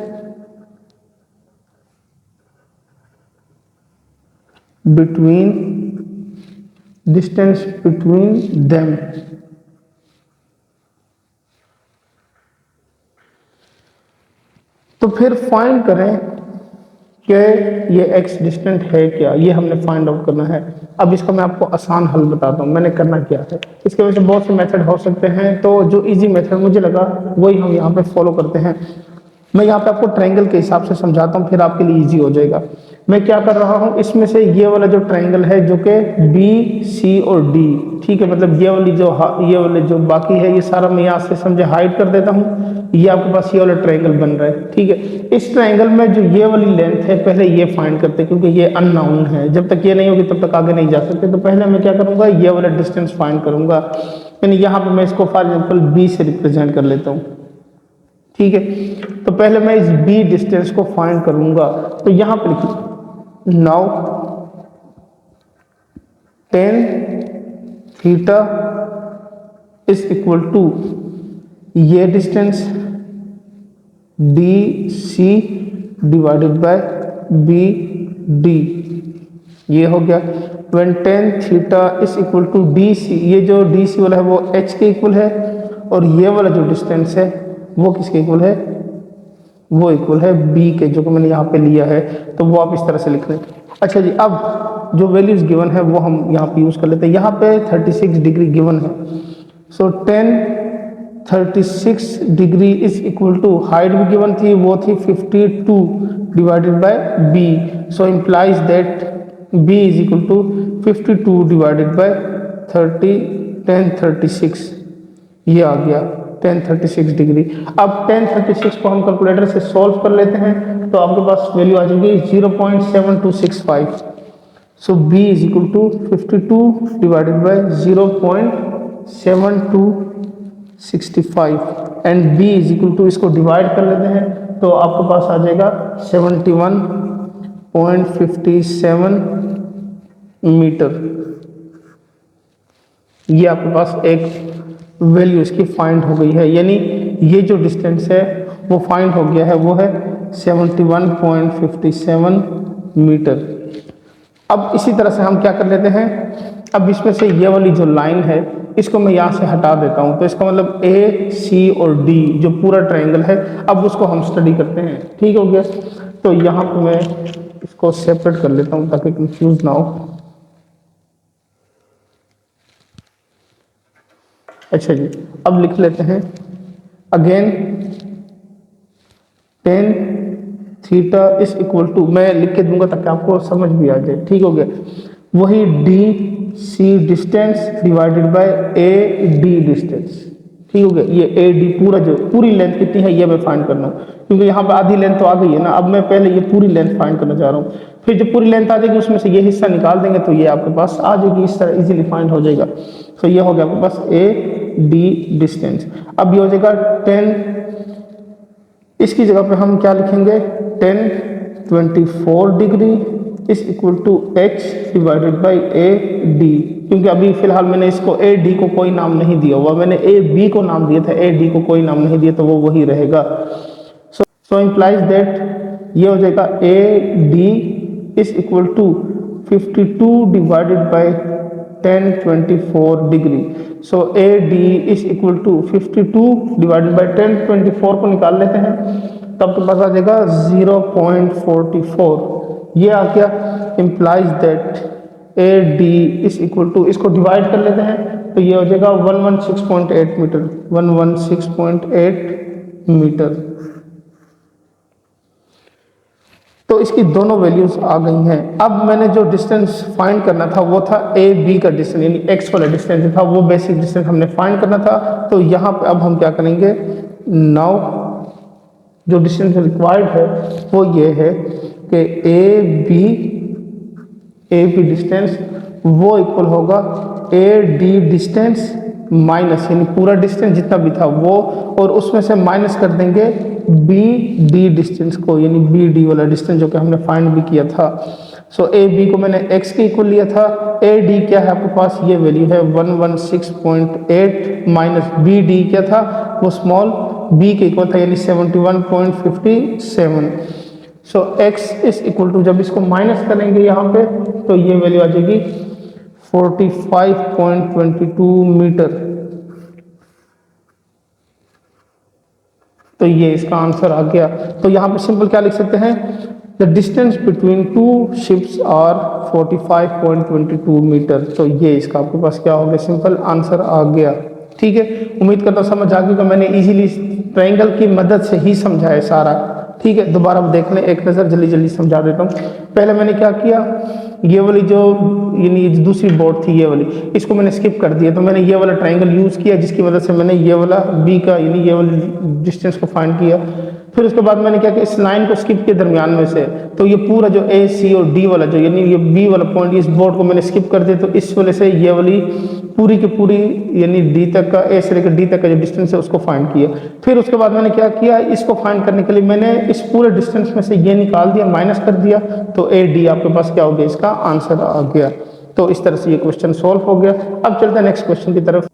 between them. तो फिर फाइंड करें कि ये x डिस्टेंट है क्या, ये हमने फाइंड आउट करना है। अब इसका मैं आपको आसान हल बताता हूँ मैंने करना क्या है। इसके वजह से बहुत से मेथड हो सकते हैं, तो जो इजी मेथड मुझे लगा वही हम यहाँ पे फॉलो करते हैं। मैं यहाँ पे आपको ट्रायंगल के हिसाब से समझाता हूँ, फिर आपके लिए इजी हो जाएगा। मैं क्या कर रहा हूँ, इसमें से ये वाला जो ट्रायंगल है जो कि बी सी और डी, ठीक है, मतलब ये वाले जो बाकी है ये सारा मैं यहाँ से समझे हाइड कर देता हूँ। ये आपके पास ये वाला ट्रायंगल बन रहा है। ठीक है, इस ट्रायंगल में जो ये वाली लेंथ है पहले ये फाइंड करते हैं, क्योंकि ये अननोन है, जब तक ये नहीं होगी तब तक आगे नहीं जा सकते। तो पहले मैं क्या करूँगा, ये वाला डिस्टेंस फाइंड करूँगा, यानी यहाँ पे मैं इसको फॉर एग्जाम्पल बी से रिप्रेजेंट कर लेता हूँ। ठीक है, तो पहले मैं इस बी डिस्टेंस को फाइंड करूंगा, तो यहां पर लिखिए now tan theta is equal to ये distance D C divided by B D, ये हो गया। when tan theta is equal to D C, ये जो डी सी वाला है वो h के इक्वल है, और ये वाला जो डिस्टेंस है वो किसके इक्वल है, वो इक्वल है b के, जो कि मैंने यहाँ पे लिया है। तो वो आप इस तरह से लिख लें। अच्छा जी, अब जो वैल्यूज गिवन है वो हम यहाँ पे यूज कर लेते हैं। यहाँ पे 36 डिग्री गिवन है, so tan 36 degree is equal to, height भी गिवन थी वो थी 52 divided by b, so implies that b is equal to 52 divided by tan 36, ये आ गया tan 36 डिग्री। अब tan 36 को हम कैलकुलेटर से सॉल्व कर लेते हैं, तो आपके पास वैल्यू आ जाएगी 0.7265। So b is equal to 52 divided by 0.7265 and b is equal to, इसको डिवाइड कर लेते हैं तो आपके पास आ जाएगा 71.57 मीटर। ये आपके पास एक वैल्यू इसकी फाइंड हो गई है, यानी ये जो डिस्टेंस है वो फाइंड हो गया है, वो है 71.57 मीटर। अब इसी तरह से हम क्या कर लेते हैं, अब इसमें से ये वाली जो लाइन है इसको मैं यहाँ से हटा देता हूँ, तो इसका मतलब ए सी और डी जो पूरा ट्रायंगल है अब उसको हम स्टडी करते हैं। ठीक हो गया, तो यहाँ पर मैं इसको सेपरेट कर लेता हूँ ताकि कंफ्यूज ना हो। अच्छा जी, अब लिख लेते हैं again tan theta is equal to, मैं लिख के दूंगा ताकि आपको समझ भी आ जाए, ठीक हो गया। वही D C distance divided by A D distance, ठीक हो गया। ये ए डी पूरा जो पूरी लेंथ कितनी है ये मैं फाइंड करना हूँ, क्योंकि यहाँ पे आधी लेंथ तो आ गई है ना। अब मैं पहले ये पूरी लेंथ फाइंड करना चाह रहा हूँ, फिर जब पूरी लेंथ आ जाएगी उसमें से ये हिस्सा निकाल देंगे तो ये आपके पास आ जाएगी, इस तरह इजीली फाइंड हो जाएगा। तो ये हो गया आपके पास ए डी डिस्टेंस। अब ये हो जाएगा 10, इसकी जगह पे हम क्या लिखेंगे 1024 degree is equal to H divided by A D, क्योंकि अभी फिलहाल मैंने इसको ए डी को कोई नाम नहीं दिया हुआ, मैंने ए बी को नाम दिया था, ए डी को कोई नाम नहीं दिया, तो वो वही रहेगा। सो इम्प्लाइज दैट ये हो जाएगा A D is equal to 52 divided by 1024 degree. So A D is equal to 52 divided by 1024 को निकाल लेते हैं, तब तो पास आ जाएगा 0.44। ये आ गया। Implies that A D is equal to, इसको डिवाइड कर लेते हैं तो ये हो जाएगा 116.8 मीटर, 116.8 मीटर। तो इसकी दोनों वैल्यूज आ गई हैं। अब मैंने जो डिस्टेंस फाइंड करना था वो था ए बी का डिस्टेंस, यानी एक्स वाला डिस्टेंस था, वो बेसिक डिस्टेंस हमने फाइंड करना था। तो यहाँ पे अब हम क्या करेंगे, नाउ जो डिस्टेंस रिक्वायर्ड है वो ये है कि ए बी डिस्टेंस वो इक्वल होगा ए डी डिस्टेंस माइनस, यानी पूरा डिस्टेंस जितना भी था वो, और उसमें से माइनस कर देंगे बी डी डिस्टेंस को, यानी बी डी वाला डिस्टेंस जो कि हमने फाइंड भी किया था। सो ए बी को मैंने एक्स के इक्वल लिया था, ए डी क्या है आपके पास, ये वैल्यू है 116.8 माइनस बी डी क्या था, वो स्मॉल बी के इक्वल था, यानी 71.57। सो एक्स इज इक्वल टू, जब इसको माइनस करेंगे यहाँ पे तो ये वैल्यू आ जाएगी 45.22 मीटर। तो ये इसका आंसर आ गया। तो यहाँ पे सिंपल क्या लिख सकते हैं, the distance between two ships are 45.22 meter. तो ये इसका आपके पास क्या हो गया, सिंपल आंसर आ गया। ठीक है, उम्मीद करता हूँ समझ आ गई। तो मैंने इजीली ट्रायंगल की मदद से ही समझाया सारा। ठीक है, दोबारा देख लें, एक नज़र जल्दी जल्दी समझा देता हूँ। पहले मैंने क्या किया, ये वाली जो यानी दूसरी बोर्ड थी ये वाली, इसको मैंने स्किप कर दिया। तो मैंने ये वाला ट्रायंगल यूज़ किया जिसकी वजह से मैंने ये वाला बी का यानी ये वाली डिस्टेंस को फाइंड किया। फिर उसके बाद मैंने क्या किया, इस लाइन को स्किप किया दरमियान में से, तो ये पूरा जो ए सी और डी वाला जो यानी ये बी वाला पॉइंट, इस बोर्ड को मैंने स्किप कर दिया। तो इस वजह से ये वाली पूरी की पूरी यानी डी तक का, ए से लेकर डी तक का जो डिस्टेंस है उसको फाइंड किया। फिर उसके बाद मैंने क्या किया, इसको फाइंड करने के लिए मैंने इस पूरे डिस्टेंस में से ये निकाल दिया, माइनस कर दिया। तो ए डी आपके पास क्या हो गया, इसका आंसर आ गया। तो इस तरह से ये क्वेश्चन सॉल्व हो गया। अब चलते हैं नेक्स्ट क्वेश्चन की तरफ।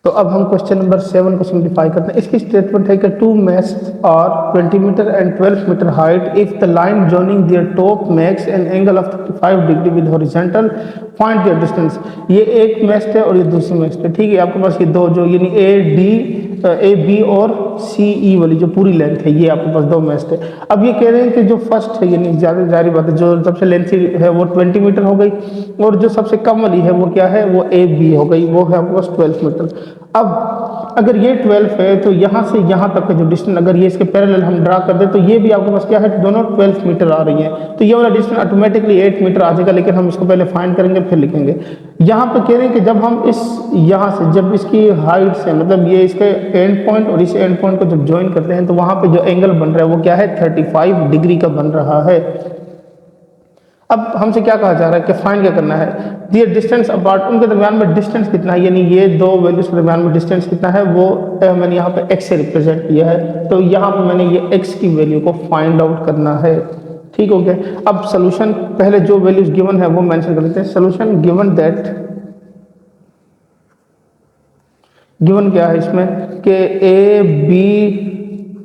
तो अब हम क्वेश्चन नंबर 7 को सिंप्लीफाई करते हैं। इसकी स्टेटमेंट है कि 2 masts are 20 meter and 12 meter height if the line joining their top makes an angle of 35 degree with horizontal, find their distance. ये एक मेस्ट है और ये दूसरी मेस्ट है। ठीक है, आपके पास ये दो जो यानी ए बी और सी ई वाली जो पूरी लेंथ है, ये आपके पास दो मेस्ट है। अब ये कह रहे हैं कि जो फर्स्ट है यानी ज़्यादा जारी बात है, जो सबसे लेंथी है वो 20 मीटर हो गई, और जो सबसे कम वाली है वो क्या है, वो ए बी हो गई, वो है आपके पास 12 मीटर। अब अगर ये 12 है तो यहाँ से यहाँ तक का जो डिस्टेंस, अगर ये इसके पैरेलल हम ड्रा कर दे तो ये भी आपके पास क्या है, दोनों 12 मीटर आ रही हैं। तो ये वाला डिस्टेंस ऑटोमेटिकली 8 मीटर आ जाएगा, लेकिन हम इसको पहले फाइंड करेंगे फिर लिखेंगे। यहाँ पे कह रहे हैं कि जब हम इस यहाँ से जब इसकी हाइट से मतलब ये इसके एंड पॉइंट और इस एंड पॉइंट को जब ज्वाइन करते हैं तो वहाँ पे जो एंगल बन रहा है वो क्या है, 35 डिग्री का बन रहा है। अब हमसे क्या कहा जा रहा है कि फाइंड क्या करना है, दियर डिस्टेंस अपार्ट, उनके दरमियान में डिस्टेंस कितना है, यानी ये दो वैल्यूज के दरमियान में डिस्टेंस कितना है, वो मैंने यहाँ पे x से रिप्रेजेंट किया है। तो यहाँ पे मैंने ये x की वैल्यू को फाइंड आउट करना है। ठीक हो गया। अब सोल्यूशन, पहले जो वैल्यूज गिवन है वो मेंशन कर लेते हैं। सोल्यूशन गिवन दैट, गिवन क्या है इसमें कि A B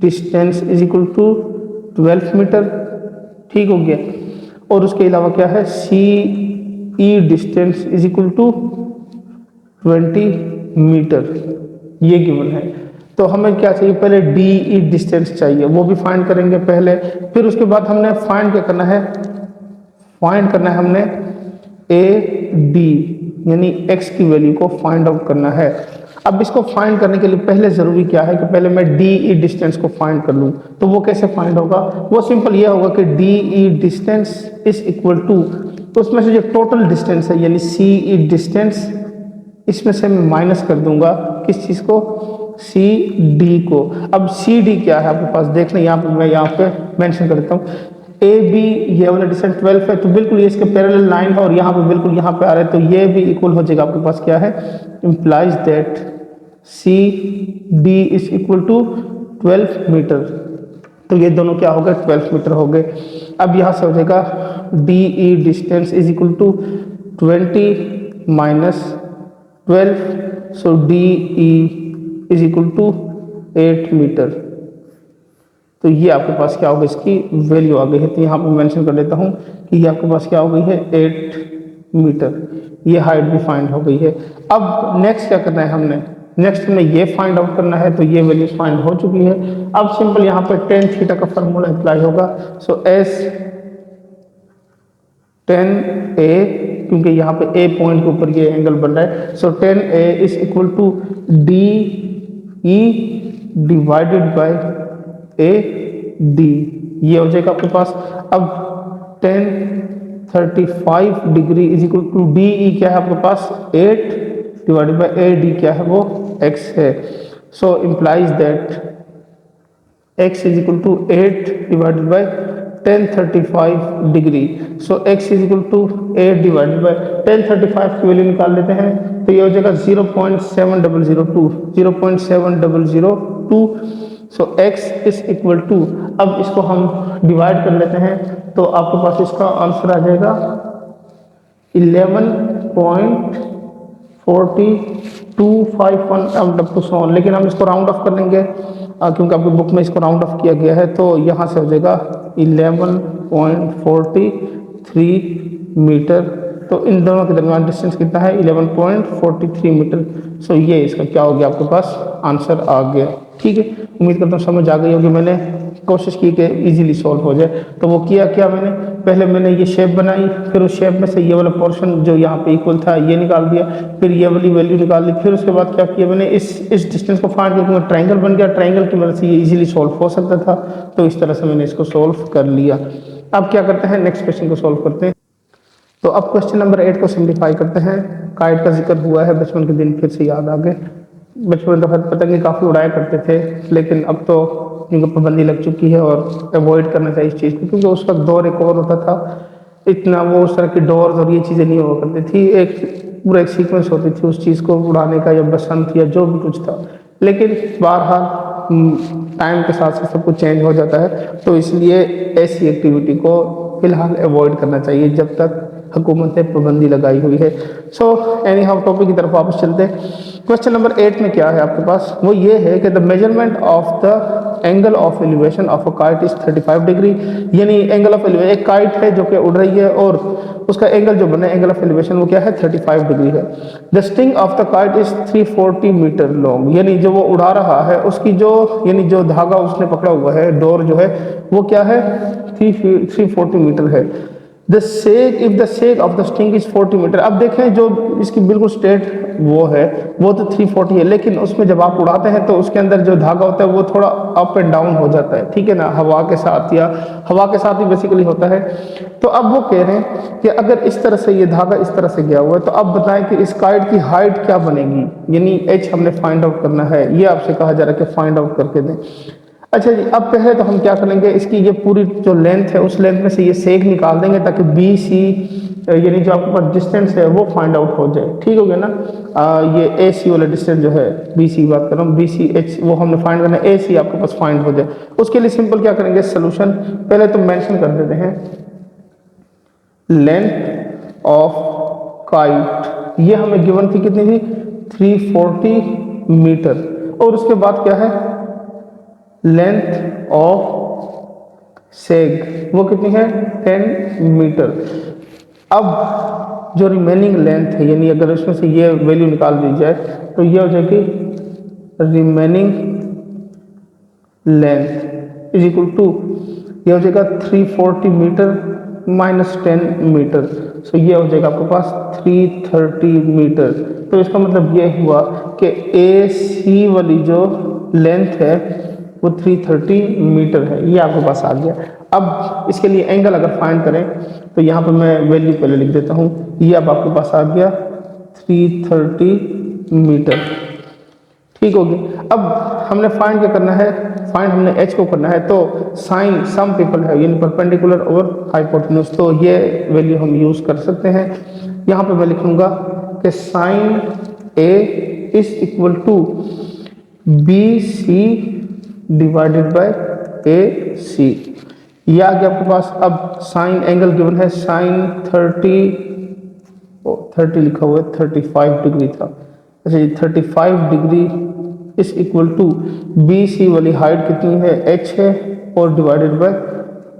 distance is equal to 12 metre. ठीक हो गया। और उसके अलावा क्या है, C E distance is equal to 20 metre, ये गिवन है। तो हमें क्या चाहिए, पहले डी ई डिस्टेंस चाहिए, वो भी फाइंड करेंगे पहले। फिर उसके बाद हमने फाइंड क्या करना है, फाइंड करना है हमने ए डी यानी एक्स की वैल्यू को फाइंड आउट करना है। अब इसको फाइंड करने के लिए पहले ज़रूरी क्या है कि पहले मैं डी ई डिस्टेंस को फाइंड कर लूँ। तो वो कैसे फाइंड होगा, वो सिंपल ये होगा कि D E distance is equal to, तो उसमें से जो टोटल डिस्टेंस है यानी सी ई डिस्टेंस, इसमें से मैं माइनस कर दूंगा किस चीज़ को, सी डी को। अब सी डी क्या है आपके पास देख लें, यहाँ पर मैं यहाँ पे मेंशन कर देता हूँ। ए बी ये वाला डिस्टेंस 12 है, तो बिल्कुल ये इसके पैरेलल लाइन है और यहाँ पे बिल्कुल यहाँ पे आ रहा है, तो ये भी इक्वल हो जाएगा आपके पास क्या है, implies that C D is equal to 12 meter. तो ये दोनों क्या हो गए, 12 मीटर हो गए। अब यहाँ से हो जाएगा D E distance is equal to 20 minus 12, so D E is equal to 8 meter. तो ये आपके पास क्या होगा, इसकी वैल्यू आ गई है। तो यहाँ पर मेंशन कर देता हूँ कि ये आपके पास क्या हो गई है, 8 मीटर। ये हाइट भी फाइंड हो गई है। अब नेक्स्ट क्या करना है हमने, नेक्स्ट में ये फाइंड आउट करना है, तो ये वैल्यू फाइंड हो चुकी है। अब सिंपल यहाँ पर टेन थीटा का फॉर्मूला अप्लाई होगा। सो एस टेन ए, क्योंकि यहाँ पे ए पॉइंट के ऊपर ये एंगल बन रहा है, so tan A is equal to D E divided by A D, ये हो जाएगा आपके पास। अब 1035 degree is equal to D E क्या है आपके पास 8 डिवाइडेड बाय ए डी क्या है वो x है। So implies that x is equal to 8 divided by 1035 degree. So x is equal to 8 divided by 1035 की वैल्यू निकाल लेते हैं, तो ये हो जाएगा 0.7002, 0.7002। सो x इज इक्वल टू, अब इसको हम डिवाइड कर लेते हैं, तो आपके पास इसका आंसर आ जाएगा 11.4251 लेकिन हम इसको राउंड ऑफ कर लेंगे क्योंकि आपकी बुक में इसको राउंड ऑफ किया गया है। तो यहाँ से हो जाएगा 11.43 मीटर। तो इन दोनों के दरमियान डिस्टेंस कितना है, 11.43 मीटर। सो ये इसका क्या हो गया, आपके पास आंसर आ गया। ठीक है, उम्मीद करता हूँ समझ आ गई होगी। मैंने कोशिश की कि इजीली सॉल्व हो जाए। तो वो किया क्या मैंने, पहले मैंने ये शेप बनाई, फिर उस शेप में से ये वाला पोर्शन जो यहाँ पे इक्वल था ये निकाल दिया, फिर ये वाली वैल्यू निकाल दी, फिर उसके बाद क्या किया मैंने, इस डिस्टेंस को फाइंड किया, ट्राइंगल बन गया, ट्राइंगल की मदद से ये इजीली सॉल्व हो सकता था। तो इस तरह से मैंने इसको सॉल्व कर लिया। अब क्या करते हैं, नेक्स्ट क्वेश्चन को सॉल्व करते हैं। तो अब क्वेश्चन नंबर 8 को सिंप्लीफाई करते हैं। काइट का जिक्र हुआ है, बचपन के दिन फिर से याद आ गए। बचपन तो पतंगे काफ़ी उड़ाया करते थे, लेकिन अब तो क्योंकि पाबंदी लग चुकी है और अवॉइड करना चाहिए इस चीज़ को, क्योंकि उस वक्त दौर एक और होता था, इतना वो उस तरह की डोर्स और ये चीज़ें नहीं हुआ करती थी। एक पूरा एक सीक्वेंस होती थी उस चीज़ को उड़ाने का, या बसंत या जो भी कुछ था। लेकिन बहरहाल टाइम के साथ साथ सब कुछ चेंज हो जाता है, तो इसलिए ऐसी एक्टिविटी को फिलहाल अवॉइड करना चाहिए जब तक हुकूमत ने पाबंदी लगाई हुई है। सो एनी हाउ टॉपिक की तरफ वापस चलते हैं। क्वेश्चन नंबर 8 में क्या है आपके पास, वो ये है कि the measurement of the angle of elevation of a kite is 35 degree. यानी एंगल ऑफ एलिवेशन, एक काइट है जो कि उड़ रही है और उसका एंगल जो बना है एंगल ऑफ एलिवेशन वो क्या है 35 डिग्री है। The string of the kite is 340 meter long. यानी जो वो उड़ा रहा है उसकी जो यानी जो धागा उसने पकड़ा हुआ है, डोर जो है वो क्या है 340 मीटर है। The sag, if the sag of the string is 40 meter. अब देखें जो इसकी बिल्कुल स्ट्रेट वो है वो तो 340 है, लेकिन उसमें जब आप उड़ाते हैं तो उसके अंदर जो धागा होता है वो थोड़ा अप एंड डाउन हो जाता है, ठीक है ना, हवा के साथ, या हवा के साथ ही बेसिकली होता है। तो अब वो कह रहे हैं कि अगर इस तरह से ये धागा इस तरह से गया हुआ है, तो अब बताएं कि इस काइट की हाइट क्या बनेगी। यानी एच हमने फाइंड आउट करना है, ये आपसे कहा जा रहा है कि फाइंड आउट करके दें। अच्छा जी, अब पहले तो हम क्या करेंगे, इसकी ये पूरी जो लेंथ है उस लेंथ में से ये सेक निकाल देंगे ताकि बी सी यानी जो आपके पास डिस्टेंस है वो फाइंड आउट हो जाए। ठीक हो गया ना। ये ए सी वाला डिस्टेंस जो है, बी सी बात कर रहा हूँ, बी सी एच वो हमने फाइंड करना है, ए सी आपके पास फाइंड हो जाए। उसके लिए सिंपल क्या करेंगे, सोल्यूशन पहले तो मेंशन कर देते हैं लेंथ ऑफ काइट, ये हमें गिवन थी कितनी थी 340 मीटर, और उसके बाद क्या है लेंथ ऑफ सेग वो कितनी है 10 मीटर। अब जो रिमेनिंग लेंथ है, यानी अगर इसमें से ये वैल्यू निकाल दी जाए तो ये हो जाएगी remaining length is equal to, ये हो जाएगा 340 मीटर माइनस 10 मीटर। सो ये हो जाएगा आपके पास 330 मीटर। तो इसका मतलब ये हुआ कि ए सी वाली जो लेंथ है वो 330 मीटर है, ये आपके पास आ गया। अब इसके लिए एंगल अगर फाइंड करें तो यहाँ पे मैं वैल्यू पहले लिख देता हूँ, ये अब आपके पास आ गया 330 मीटर। ठीक हो गया। अब हमने फाइंड क्या करना है, फाइंड हमने एच को करना है। तो साइन सम पीपल है यानी परपेंडिकुलर और हाइपोटेन्यूज, तो ये वैल्यू हम यूज कर सकते हैं। यहाँ पे मैं लिखूंगा कि sine A is equal to B C divided by A C, ये आ गया आपके पास। अब साइन एंगल गिवन है साइन 30 लिखा हुआ है, 35 डिग्री था, अच्छा जी 35 degree is equal to B C वाली हाइट कितनी है, एच है, और divided by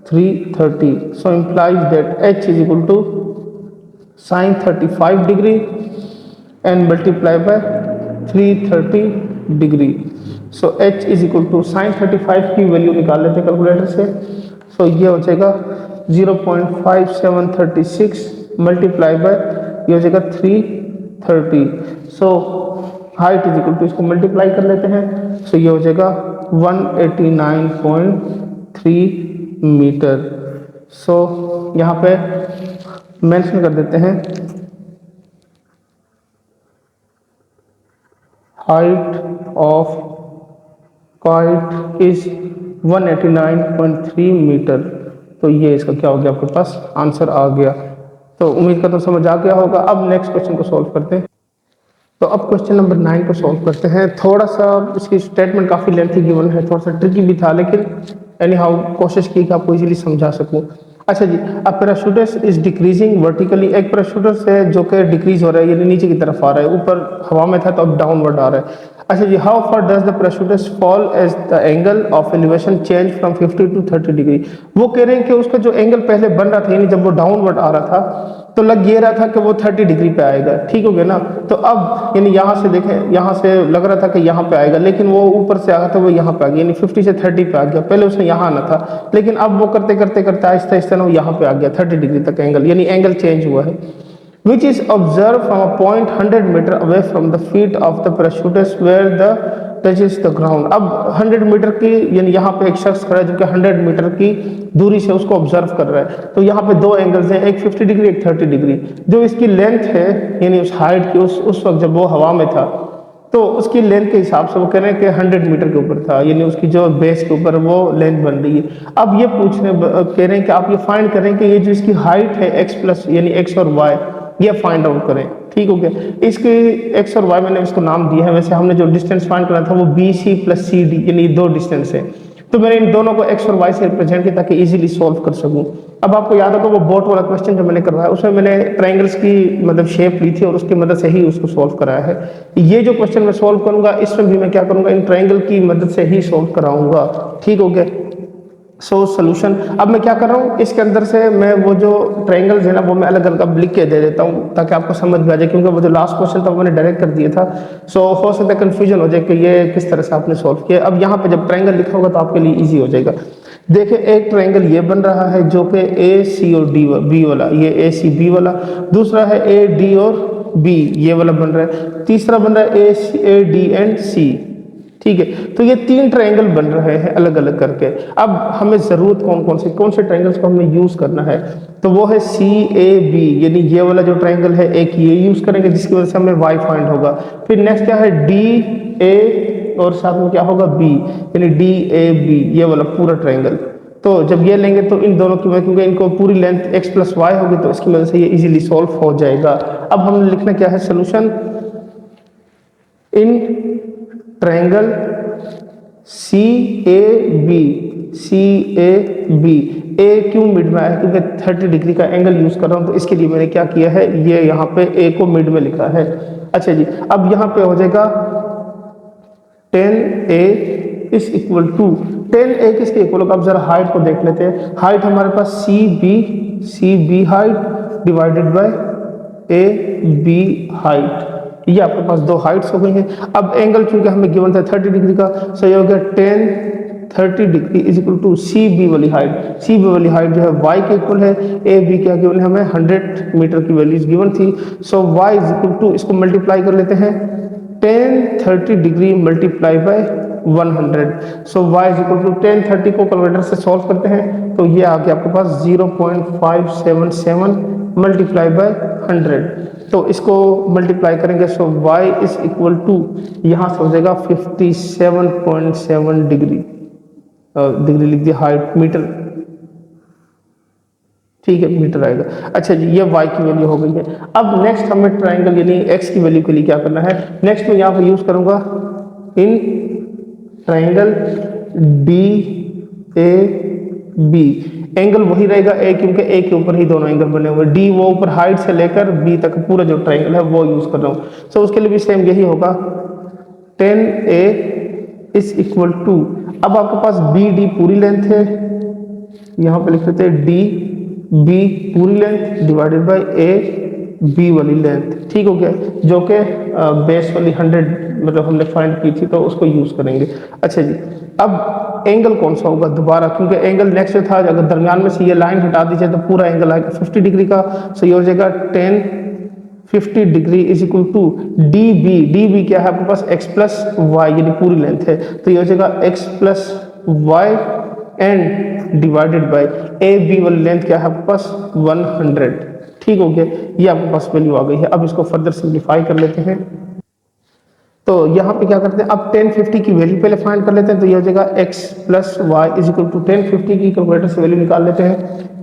330। So implies that H is equal to sine 35 degree and multiply by 330 degree. So H is equal to sine 35 की वैल्यू निकाल लेते हैं कैलकुलेटर से। सो ये हो जाएगा 0.5736 मल्टीप्लाई बाय ये हो जाएगा 330। So height is equal to, इसको मल्टीप्लाई कर लेते हैं, सो ये हो जाएगा 189.3 मीटर। सो यहाँ पे मेंशन कर देते हैं height of kite is 189.3 meter. तो ये इसका क्या हो गया, आपके पास आंसर आ गया। तो उम्मीद करता हूँ समझ आ गया होगा। अब नेक्स्ट क्वेश्चन को सॉल्व करते हैं। तो अब क्वेश्चन नंबर 9 को सॉल्व करते हैं। थोड़ा सा इसकी स्टेटमेंट काफ़ी लेंथी गिवन है, थोड़ा सा ट्रिकी भी था, लेकिन एनी हाउ कोशिश की कि आपको इजीली समझा सकूं। अच्छा जी, अब पैराशूटस इज डिक्रीजिंग वर्टिकली, एक पैराशूटस है जो कि डिक्रीज हो रहा है यानी नीचे की तरफ आ रहा है, ऊपर हवा में था तो अब डाउनवर्ड आ रहा है। अच्छा जी, how far does the parachutes fall as the angle of elevation change from 50 to 30 degree. वो कह रहे हैं कि उसका जो एंगल पहले बन रहा था यानी जब वो डाउनवर्ड आ रहा था तो लग ये रहा था कि वो 30 डिग्री पे आएगा, ठीक हो गया ना। तो अब यानी यहाँ से देखें, यहाँ से लग रहा था कि यहाँ पे आएगा, लेकिन वो ऊपर से आया था वो यहाँ पे आ गया, यानी 50 से 30 पे आ गया। पहले उसने यहाँ आना था, लेकिन अब वो करते करते करते आहिस्ता आहिस्ता ना वो यहाँ पे आ गया 30 डिग्री तक एंगल, यानी एंगल चेंज हुआ है। Which is observed from a point 100 meter away from the feet of the parachutist where the touches the ground। अब 100 मीटर की यानी यहाँ पे एक शख्स खड़ा है जो कि 100 मीटर की दूरी से उसको ऑब्जर्व कर रहा है। तो यहाँ पे दो एंगल्स हैं, एक 50 डिग्री एक 30 डिग्री। जो इसकी लेंथ है यानी उस हाइट की उस वक्त जब वो हवा में था तो उसकी लेंथ के हिसाब से वो कह रहे हैं कि 100 मीटर के ऊपर था, यानी उसकी जो बेस के ऊपर वो लेंथ बन रही है। अब ये कह रहे हैं कि आप ये फाइंड करें कि ये जो इसकी हाइट है एक्स प्लस यानी एक्स और वाई ये फाइंड आउट करें, ठीक हो गया। इसके एक्स और वाई मैंने इसको नाम दिया है, वैसे हमने जो डिस्टेंस फाइंड करना था वो B C plus C D यानी दो डिस्टेंस है, तो मैंने इन दोनों को एक्स और वाई से रिप्रेजेंट किया ताकि इजीली सॉल्व कर सकूं। अब आपको याद होगा वो बोट वाला क्वेश्चन जो मैंने करवाया उसमें मैंने ट्रायंगल्स की मतलब शेप ली थी और उसकी मदद से ही उसको सॉल्व कराया है। ये जो क्वेश्चन मैं सॉल्व करूंगा इसमें भी मैं क्या करूंगा, इन ट्रायंगल की मदद से ही सॉल्व कराऊंगा, ठीक हो गया। सो सोल्यूशन अब मैं क्या कर रहा हूँ, इसके अंदर से मैं वो जो ट्रायंगल्स है ना वो मैं अलग अलग अब लिख के दे देता हूँ ताकि आपको समझ में आ जाए, क्योंकि वो जो लास्ट क्वेश्चन था वो मैंने डायरेक्ट कर दिया था। सो हो सकता है कंफ्यूजन हो जाए कि ये किस तरह से आपने सॉल्व किया। अब यहाँ पे जब ट्रायंगल लिखा होगा तो आपके लिए ईजी हो जाएगा। देखिए एक ट्रायंगल ये बन रहा है जो कि ए सी और डी बी वाला, ये ए सी बी वाला, दूसरा है ए डी और बी ये वाला बन रहा है, तीसरा बन रहा है ए डी एंड सी, ठीक है। तो ये तीन ट्रायंगल बन रहे हैं अलग अलग करके। अब हमें जरूरत कौन से ट्रायंगल्स को हमें यूज करना है, तो वो है सी ए बी यानी ये वाला जो ट्रायंगल है एक ये यूज करेंगे जिसकी वजह से हमें वाई फाइंड होगा। फिर नेक्स्ट क्या है डी ए और साथ में क्या होगा बी यानी डी ए बी ये वाला पूरा ट्रायंगल। तो जब ये लेंगे तो इन दोनों की वजह क्योंकि इनको पूरी लेंथ एक्स प्लस वाई होगी तो इसकी वजह से ये इजीली सॉल्व हो जाएगा। अब हमने लिखना क्या है solution in triangle C A B. A क्यों मिड में आया, क्योंकि 30 डिग्री का एंगल यूज कर रहा हूं तो इसके लिए मैंने क्या किया है ये यहाँ पे ए को मिड में लिखा है। अच्छा जी, अब यहाँ पे हो जाएगा 10a is equal to 10a किसके इक्वल होगा, अब जरा हाइट को देख लेते हैं। हाइट हमारे पास C B height divided by A B height, ये आपके पास दो हाइट्स हो गई हैं। अब एंगल चूंकि हमें गिवन था 30 डिग्री का, सो ये हो गया 10 30 degree is equal to C B वाली हाइट, सी बी वाली हाइट जो है y के इक्वल है, ए बी क्या गिवन है हमें 100 मीटर की वैल्यूज गिवन थी। So y is equal to, इसको मल्टीप्लाई कर लेते हैं, tan 30 degree multiply by 100। So y is equal to tan 30 को कैलकुलेटर से सॉल्व करते हैं तो ये आ गया आपके पास 0.577 मल्टीप्लाई बाय 100। तो इसको मल्टीप्लाई करेंगे सो y इज इक्वल टू यहाँ से हो जाएगा 57.7 डिग्री, डिग्री लिख दिया, हाइट मीटर, ठीक है मीटर आएगा। अच्छा जी, ये y की वैल्यू हो गई है। अब नेक्स्ट हमें ट्राइंगल यानी x की वैल्यू के लिए क्या करना है, नेक्स्ट मैं यहाँ पर यूज करूंगा इन ट्राइंगल DAB, एंगल वही रहेगा a, क्योंकि a के ऊपर ही दोनों एंगल बने हुए, d वो ऊपर हाइट से लेकर b तक पूरा जो ट्राइंगल है वो यूज कर रहा हूँ। सो उसके लिए भी सेम यही होगा, tan a is equal to, अब आपके पास BD पूरी लेंथ है, यहाँ पे लिख लेते हैं DB पूरी लेंथ डिवाइडेड बाय AB वाली लेंथ, ठीक हो गया, जो कि बेस वाली 100 मतलब हमने फाइंड की थी तो उसको यूज करेंगे। अच्छा जी, अब एंगल कौन सा होगा दोबारा, क्योंकि एंगल नेक्स्ट था, अगर दरमियान में से ये लाइन हटा दीजिए तो पूरा एंगल आएगा 50 डिग्री का। सो ये हो जाएगा tan 50 degree is equal to DB क्या है आपके पास x प्लस वाई यानी पूरी लेंथ है, तो ये हो जाएगा x plus Y and divided by AB वाली लेंथ क्या है आपके पास 100, ठीक हो गया, ये आपके पास वैल्यू आ गई है। अब इसको फर्दर सिंप्लीफाई कर लेते हैं, तो यहाँ पे क्या करते हैं, अब tan 50 की वैल्यू पहले फाइंड कर लेते हैं, तो ये हो जाएगा x plus Y is equal to tan 50 की कैलकुलेटर से वैल्यू निकाल लेते हैं,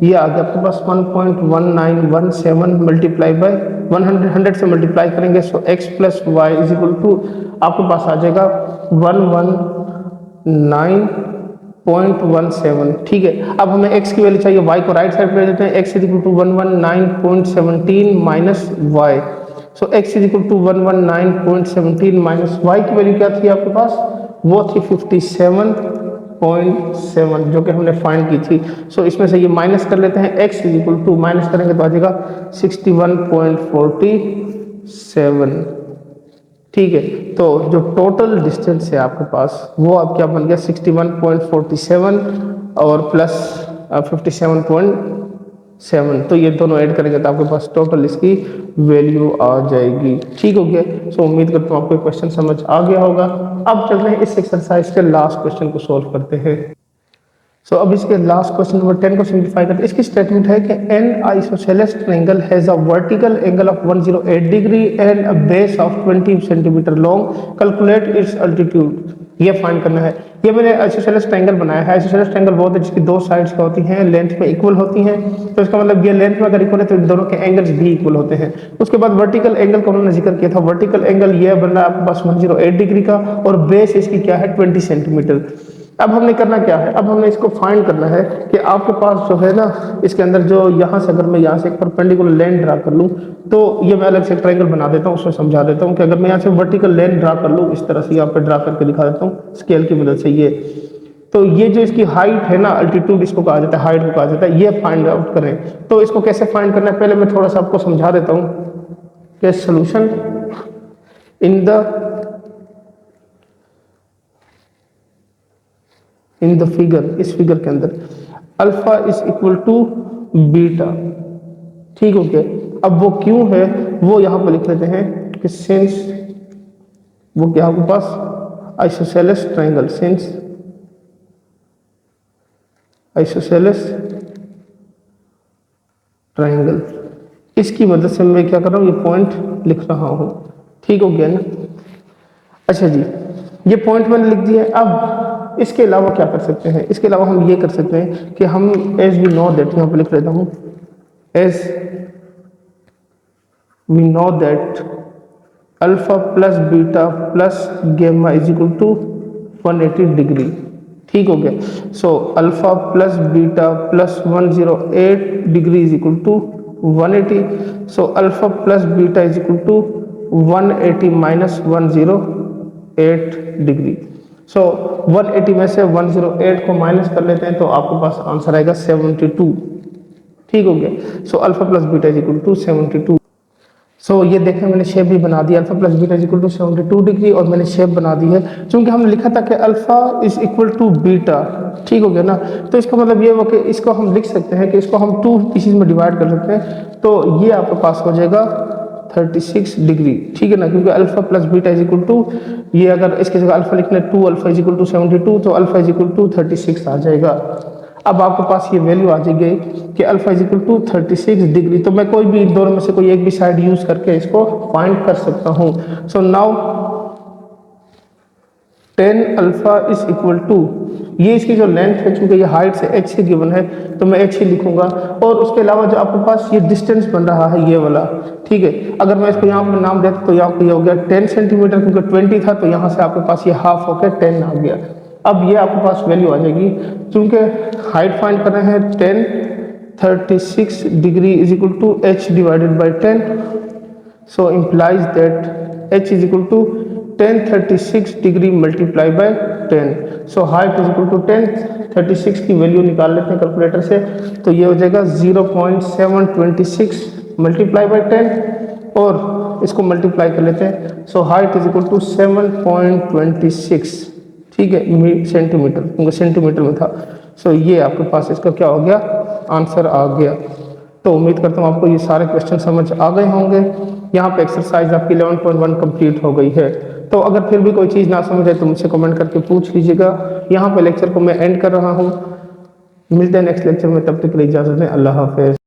ये आ गया आपके पास 1.1917 मल्टीप्लाई बाय 100 से मल्टीप्लाई करेंगे, so x plus Y is equal to आपके पास आ जाएगा 119.17, ठीक है। अब हमें x की वैल्यू चाहिए, y को राइट साइड पे ले देते हैं, x is equal to 119.17 minus Y, so x is equal to 119.17 minus y की वैल्यू क्या थी आपके पास, वो थी 57.7 जो कि हमने फाइंड की थी। सो इसमें से ये माइनस कर लेते हैं, x is equal to minus करेंगे तो आ जाएगा 61.47, ठीक है। तो जो टोटल डिस्टेंस है आपके पास वो अब क्या बन गया 61.47 और प्लस 57.7, तो ये दोनों ऐड करेंगे तो आपके पास टोटल इसकी वैल्यू आ जाएगी, ठीक हो गया। सो उम्मीद करता हूँ आपको क्वेश्चन समझ आ गया होगा। अब चलते हैं इस एक्सरसाइज के लास्ट क्वेश्चन को सोल्व करते हैं। सो अब इसके लास्ट क्वेश्चन नंबर 10 को सिंप्लीफाई करते हैं। इसकी स्टेटमेंट है कि N isosceles triangle has a vertical angle of 108 degree and a base of 20 centimetre long, calculate its altitude, ये फाइंड करना है। ये मैंने आइसोसेलेस ट्रायंगल बनाया है। आइसोसेलेस ट्रायंगल वो होता है जिसकी दो साइड्स क्या होती हैं, लेंथ में इक्वल होती हैं, तो इसका मतलब ये लेंथ में अगर इक्वल है तो इन दोनों के एंगल्स भी इक्वल होते हैं। उसके बाद वर्टिकल एंगल का उन्होंने जिक्र किया था, वर्टिकल एंगल ये बन रहा है आपके पास 108 डिग्री का और बेस इसकी क्या है 20 सेंटीमीटर। अब हमने करना क्या है, अब हमने इसको फाइंड करना है कि आपके पास जो है ना इसके अंदर जो यहाँ से अगर मैं यहाँ से एक परपेंडिकुलर लाइन ड्रा कर लूँ, तो ये मैं अलग से ट्रायंगल बना देता हूँ, उसमें समझा देता हूँ कि अगर मैं यहाँ से वर्टिकल लाइन ड्रा कर लूँ, इस तरह से यहाँ पे ड्रा करके दिखा देता हूँ स्केल की मदद से, ये तो ये जो इसकी हाइट है ना, अल्टीट्यूड इसको कहा जाता है, हाइट को कहा जाता है, ये फाइंड आउट करें। तो इसको कैसे फाइंड करना है पहले मैं थोड़ा सा आपको समझा देता हूँ कि सोल्यूशन इन द फिगर, इस फिगर के अंदर alpha is equal to beta, ठीक हो गया। अब वो क्यों है वो यहाँ पर लिख लेते हैं कि सिंस वो क्या आपके पास isosceles triangle, since isosceles triangle, इसकी मदद से मैं क्या कर रहा हूँ, ये पॉइंट लिख रहा हूँ, ठीक हो गया ना। अच्छा जी, ये पॉइंट मैंने लिख दिया। अब इसके अलावा क्या कर सकते हैं, इसके अलावा हम ये कर सकते हैं कि हम एज वी नो दैट, यहाँ पे लिख लेता हूँ, as we know that alpha plus beta plus gamma is equal to 180 degree, ठीक हो गया। So alpha plus beta plus 108 degree is equal to 180, so alpha plus beta is equal to 180 minus 108 degree. So 180 में से 108 को माइनस कर लेते हैं तो आपके पास आंसर आएगा 72, ठीक हो गया। So alpha plus beta is equal to 72। ये देखें मैंने शेप भी बना दिया, alpha plus beta is equal to 72 degree, और मैंने शेप बना दी है क्योंकि हमने लिखा था कि alpha is equal to beta. ठीक हो गया ना। तो इसका मतलब ये हुआ कि इसको हम लिख सकते हैं कि इसको हम 2 पीसेज में डिवाइड कर सकते हैं। तो ये आपके पास हो जाएगा 36 डिग्री। ठीक है ना, क्योंकि alpha plus beta is equal to, ये अगर इसके जगह अल्फा लिखना है 2 अल्फा इज इक्वल टू 72, तो अल्फा इज इक्वल टू 36 आ जाएगा। अब आपके पास ये वैल्यू आ जाएगी कि alpha is equal to 36 degree. तो मैं कोई भी इन दोनों में से कोई एक भी साइड यूज करके इसको फाइंड कर सकता हूँ। So now 10 alpha is equal to, ये इसकी जो लेंथ है, चूंकि ये हाइट से h से गिवन है तो मैं h ही लिखूंगा, और उसके अलावा जो आपके पास ये डिस्टेंस बन रहा है ये वाला। ठीक है, अगर मैं इसको यहाँ पर नाम देता तो यहाँ पे ये हो गया 10 सेंटीमीटर, क्योंकि 20 था तो यहाँ से आपके पास ये हाफ होकर 10 आ गया। अब ये आपके पास वैल्यू आ जाएगी, क्योंकि हाइट फाइंड कर रहे हैं 10 36 degree is equal to h divided by 10। So implies that h is equal to 10 36 degree multiply by 10। So height is equal to 10 36 की वैल्यू निकाल लेते हैं कैलकुलेटर से, तो ये हो जाएगा 0.726 मल्टीप्लाई बाय 10, और इसको मल्टीप्लाई कर लेते हैं। So height is equal to 7.26, ठीक है, सेंटीमीटर, क्योंकि सेंटीमीटर में था। सो ये आपके पास इसका क्या हो गया, आंसर आ गया। तो उम्मीद करता हूँ आपको ये सारे क्वेश्चन समझ आ गए होंगे। यहाँ पे एक्सरसाइज आपकी 11.1 कंप्लीट हो गई है। तो अगर फिर भी कोई चीज़ ना समझ आए तो मुझसे कमेंट करके पूछ लीजिएगा। यहाँ पे लेक्चर को मैं एंड कर रहा हूँ। मिलते हैं नेक्स्ट लेक्चर में, तब तक के लिए इजाज़त दें। अल्लाह हाफिज़।